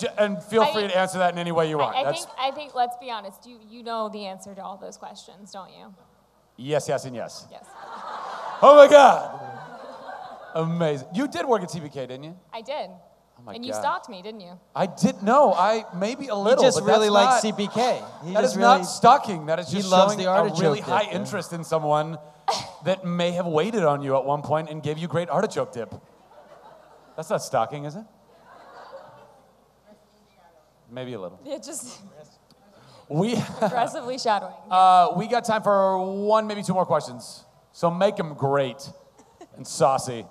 feel free to answer that in any way you want. I think. Let's be honest. You know the answer to all those questions, don't you? Yes, yes, and yes. Yes. Oh my God. Amazing. You did work at CPK, didn't you? I did. Oh my and God. you stalked me, didn't you? I did. No, I maybe a little. He just but really that's likes not, CPK. That is not stalking. That is just loves showing the a artichoke really dip, high yeah. interest in someone that may have waited on you at one point and gave you great artichoke dip. That's not stalking, is it? Maybe a little. Yeah, just We aggressively shadowing. we got time for one, maybe two more questions. So make them great and saucy.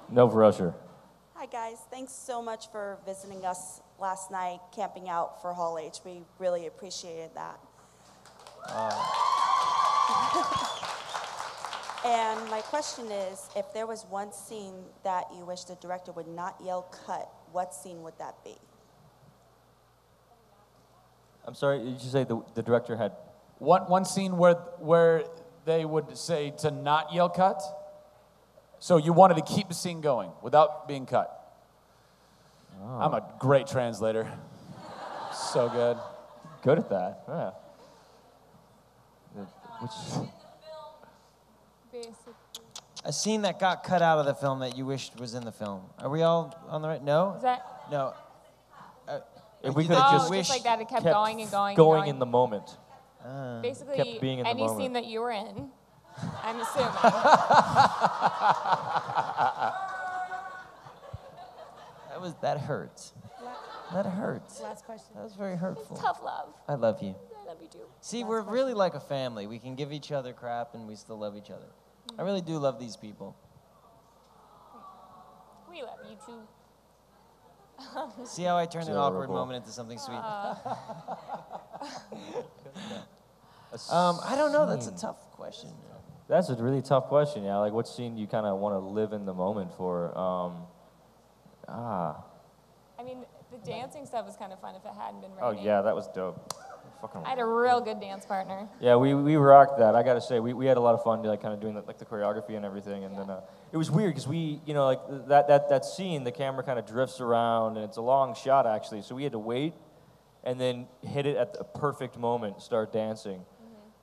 No pressure. Hi guys, thanks so much for visiting us last night, camping out for Hall H. We really appreciated that. And my question is, if there was one scene that you wish the director would not yell cut, what scene would that be? I'm sorry, did you say the director had... One scene where they would say to not yell cut? So you wanted to keep the scene going without being cut. Oh. I'm a great translator. So good. Good at that, yeah. A scene that got cut out of the film that you wished was in the film. Are we all on the right? No? Is that? No. If we could just like that, it kept going and going and going in the moment. Basically, kept being in any the moment. scene that you were in, I'm assuming. That hurts. That hurts. Last question. That was very hurtful. Tough love. I love you. I love you too. See, we're really like a family. We can give each other crap and we still love each other. I really do love these people. We love you too. See how I turned an awkward moment into something sweet? I don't know. That's a tough question. That's a really tough question, yeah. Like, what scene do you kind of want to live in the moment for? I mean, the dancing stuff was kind of fun if it hadn't been Oh, raining. yeah, that was dope. I had a real good dance partner. Yeah, we rocked that. I gotta say, we had a lot of fun, like kind of doing like the choreography and everything. And then it was weird because we, you know, like that scene, the camera kind of drifts around and it's a long shot actually. So we had to wait and then hit it at the perfect moment, start dancing.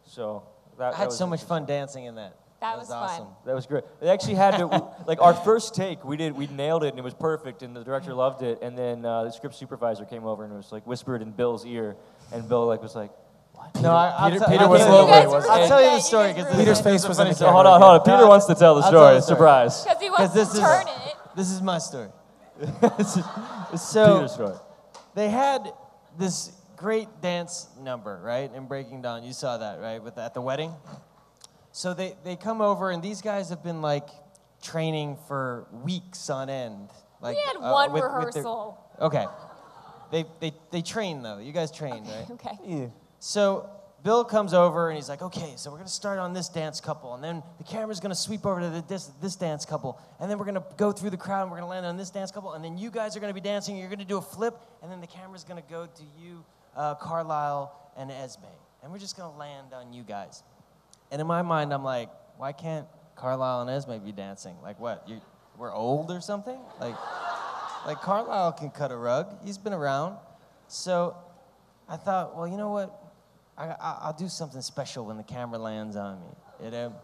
So I had so much fun dancing in that. That was awesome. fun. That was great. They actually had to, like our first take, we nailed it and it was perfect and the director loved it. And then the script supervisor came over and was like whispered in Bill's ear, and Bill was like, "What?" Peter was low. I'll tell you the story because Peter's face was in the So hold on. Peter wants to tell the story. Surprise. Because he wants to turn it. This is my story. Peter's story. They had this great dance number, right, in Breaking Dawn. You saw that, right, at the wedding? So they come over, and these guys have been, like, training for weeks on end. Like, we had one rehearsal. Okay. They train, though. You guys trained, right? Okay. Yeah. So Bill comes over and he's like, okay, so we're gonna start on this dance couple, and then the camera's gonna sweep over to this dance couple, and then we're gonna go through the crowd and we're gonna land on this dance couple, and then you guys are gonna be dancing, you're gonna do a flip, and then the camera's gonna go to you, Carlisle and Esme, and we're just gonna land on you guys. And in my mind, I'm like, why can't Carlisle and Esme be dancing? Like what, we're old or something? Like Carlisle can cut a rug, he's been around. So I thought, well, you know what? I'll do something special when the camera lands on me, you know?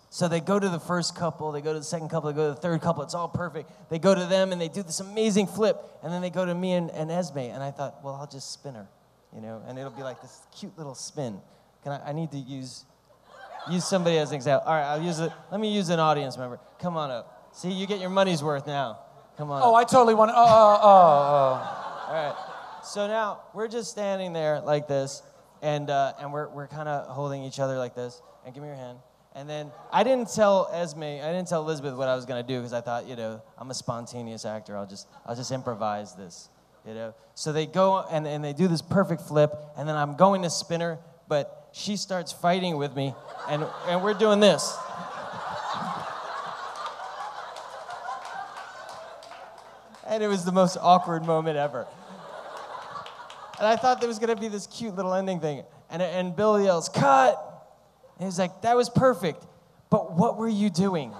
So they go to the first couple, they go to the second couple, they go to the third couple, it's all perfect. They go to them and they do this amazing flip, and then they go to me and Esme, and I thought, well, I'll just spin her, you know? And it'll be like this cute little spin. I need to use somebody as an example. All right, let me use an audience member. Come on up. See, you get your money's worth now. Come on up. I totally want to, All right, so now we're just standing there like this, and we're kind of holding each other like this, and give me your hand. And then I didn't tell Elizabeth what I was gonna do, because I thought, you know, I'm a spontaneous actor. I'll just improvise this, you know. So they go and they do this perfect flip, and then I'm going to spin her, but she starts fighting with me, and we're doing this. And it was the most awkward moment ever. And I thought there was gonna be this cute little ending thing. And Bill yells, cut! And he's like, that was perfect, but what were you doing?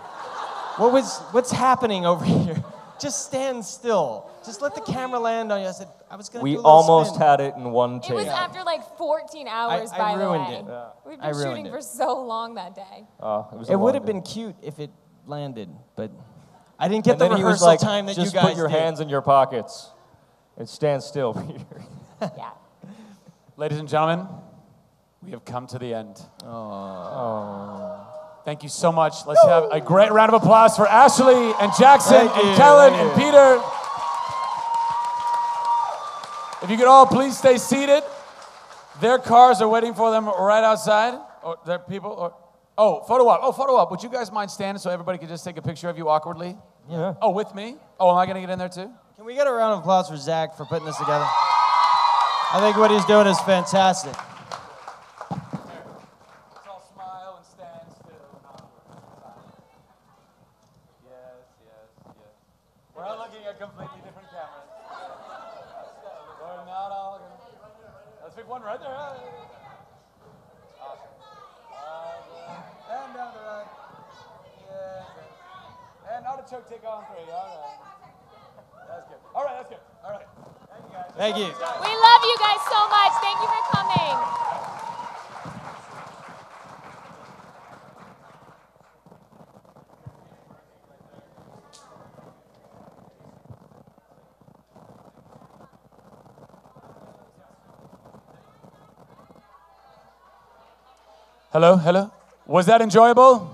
What's happening over here? Just stand still. Just let the camera land on you. I said, I was gonna do a little almost spin. had it in one take. It was after like 14 hours, by the way. ruined it. Yeah. We've been shooting for so long that day. It would have been cute if it landed, but I didn't get and the then he rehearsal was like, time that you just guys put your did. hands in your pockets and stand still, Peter. Yeah. Ladies and gentlemen, we have come to the end. Thank you so much. Let's have a great round of applause for Ashley and Jackson and Kellan and Peter. If you could all please stay seated. Their cars are waiting for them right outside. Or there are people. Photo op. Photo op. Would you guys mind standing so everybody could just take a picture of you awkwardly? Yeah. Oh, with me? Oh, am I going to get in there too? Can we get a round of applause for Zach for putting this together? I think what he's doing is fantastic. Let's all smile and stand still. Yes. We're all looking at completely different cameras. We're not all going to... Let's pick one right there. Awesome. And down the right. Yeah. And artichoke take on 3. All right. That's good. All right, that's good. All right. Thank you, guys. Thank you. We love you guys so much. Thank you for coming. Hello? Was that enjoyable?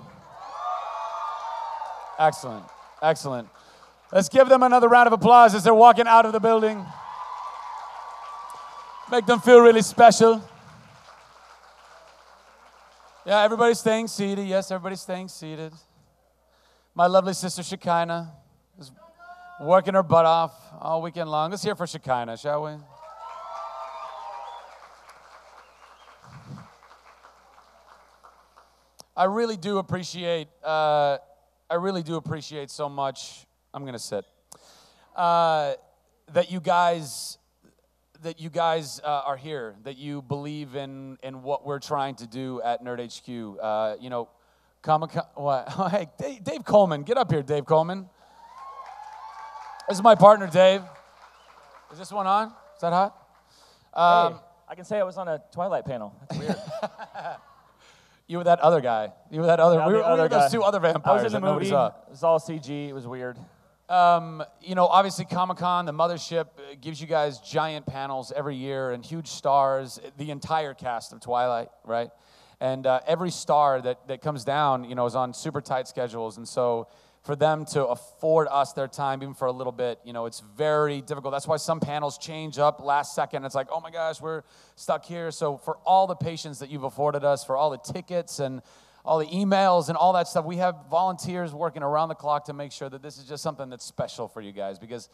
Excellent. Let's give them another round of applause as they're walking out of the building. Make them feel really special. Yeah, everybody's staying seated. Yes, everybody's staying seated. My lovely sister Shekinah is working her butt off all weekend long. Let's hear for Shekinah, shall we? I really do appreciate so much. I'm gonna sit. That you guys are here. That you believe in what we're trying to do at Nerd HQ. You know, Comic-Con. What? Oh, hey, Dave Coleman, get up here, Dave Coleman. This is my partner, Dave. Is this one on? Is that hot? Hey, I can say I was on a Twilight panel. That's weird. You were that other guy. We were those two other vampires. I was in the that nobody movie. saw. It was all CG. It was weird. You know, obviously Comic-Con, the mothership, gives you guys giant panels every year and huge stars, the entire cast of Twilight, right? And every star that comes down, you know, is on super tight schedules. And so for them to afford us their time, even for a little bit, you know, it's very difficult. That's why some panels change up last second. It's like, oh my gosh, we're stuck here. So for all the patience that you've afforded us, for all the tickets and all the emails and all that stuff, we have volunteers working around the clock to make sure that this is just something that's special for you guys. Because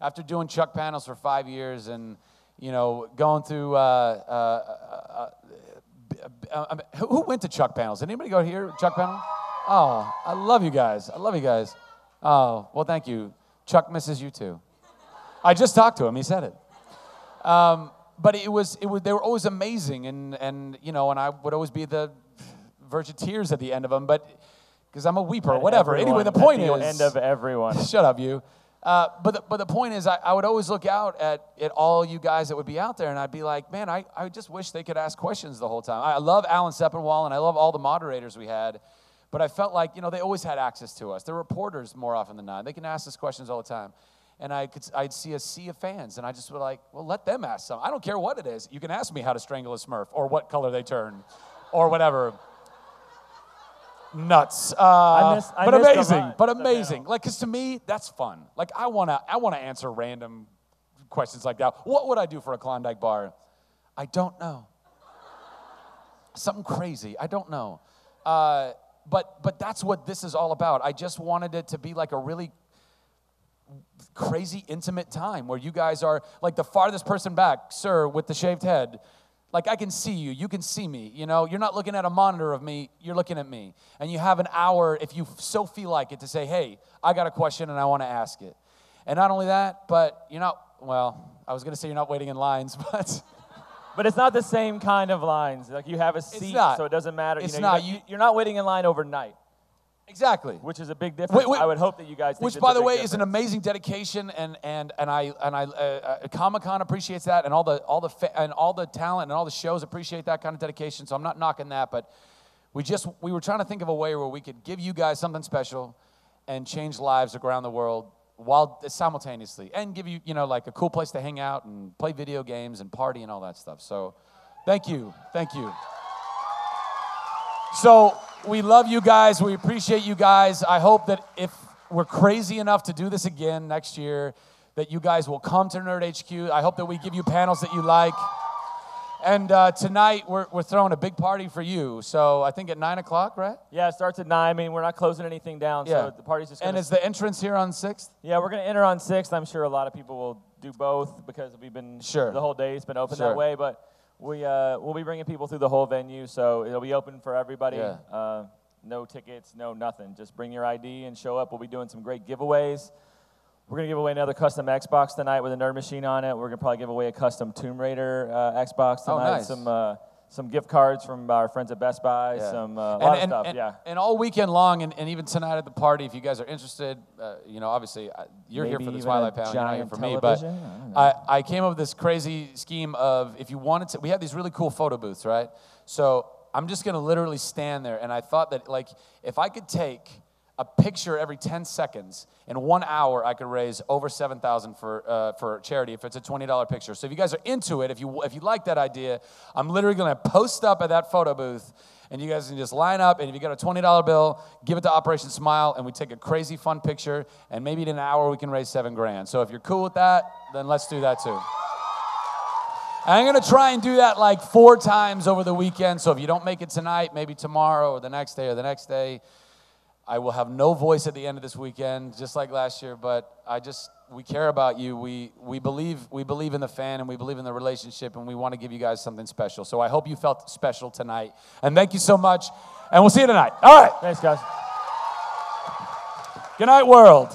after doing Chuck panels for 5 years and, you know, going through who went to Chuck panels? Did anybody go here, Chuck panel? Oh, I love you guys. I love you guys. Oh, well, thank you. Chuck misses you too. I just talked to him. He said it. But they were always amazing, and you know, and I would always be the verge of tears at the end of them, but because I'm a weeper, whatever. Anyway, the point is, end of everyone. Shut up, you. But the point is, I would always look out at all you guys that would be out there, and I'd be like, man, I just wish they could ask questions the whole time. I love Alan Sepinwall, and I love all the moderators we had, but I felt like, you know, they always had access to us. They're reporters more often than not. They can ask us questions all the time. And I'd see a sea of fans, and I just would like, well, let them ask some. I don't care what it is. You can ask me how to strangle a Smurf, or what color they turn, or whatever. Nuts. But amazing. Like, because to me, that's fun. Like, I wanna answer random questions like that. What would I do for a Klondike bar? I don't know. Something crazy. I don't know. But that's what this is all about. I just wanted it to be like a really crazy, intimate time where you guys are like the farthest person back, sir, with the shaved head. Like, I can see you. You can see me. You know, you're not looking at a monitor of me. You're looking at me. And you have an hour, if you so feel like it, to say, hey, I got a question and I want to ask it. And not only that, but you're not, well, I was going to say you're not waiting in lines, but... But it's not the same kind of lines. Like, you have a seat, so it doesn't matter. It's you know, not. You're not waiting in line overnight. Exactly. Which is a big difference. I would hope that you guys think which, by the way, is an amazing dedication, and Comic-Con appreciates that, and all the talent and all the shows appreciate that kind of dedication. So I'm not knocking that, but we were trying to think of a way where we could give you guys something special and change lives around the world while simultaneously, and give you, you know, like a cool place to hang out and play video games and party and all that stuff. So thank you. So we love you guys. We appreciate you guys. I hope that if we're crazy enough to do this again next year, that you guys will come to Nerd HQ. I hope that we give you panels that you like. And tonight, we're throwing a big party for you. So I think at 9 o'clock, right? Yeah, it starts at 9. I mean, we're not closing anything down, so the party's just going to... And is the entrance here on 6th? Yeah, we're going to enter on 6th. I'm sure a lot of people will do both because we've been... The whole day has been open that way, but we'll be bringing people through the whole venue, so it'll be open for everybody. Yeah. No tickets, no nothing. Just bring your ID and show up. We'll be doing some great giveaways. We're going to give away another custom Xbox tonight with a Nerd Machine on it. We're going to probably give away a custom Tomb Raider Xbox tonight. Oh, nice. Some gift cards from our friends at Best Buy, a lot of stuff, And all weekend long, and even tonight at the party, if you guys are interested, you know, obviously, you're Maybe here for the even Twilight a panel, you're not here giant for me, television? but I came up with this crazy scheme of, if you wanted to, we have these really cool photo booths, right? So I'm just going to literally stand there, and I thought that, like, if I could take a picture every 10 seconds, in 1 hour, I could raise over $7,000 for charity if it's a $20 picture. So if you guys are into it, if you like that idea, I'm literally going to post up at that photo booth, and you guys can just line up, and if you got a $20 bill, give it to Operation Smile, and we take a crazy fun picture, and maybe in an hour we can raise $7,000. So if you're cool with that, then let's do that too. And I'm going to try and do that like 4 times over the weekend. So if you don't make it tonight, maybe tomorrow or the next day, I will have no voice at the end of this weekend, just like last year, but we care about you. We believe in the fan, and we believe in the relationship, and we want to give you guys something special. So I hope you felt special tonight. And thank you so much, and we'll see you tonight. All right. Thanks, guys. Good night, world.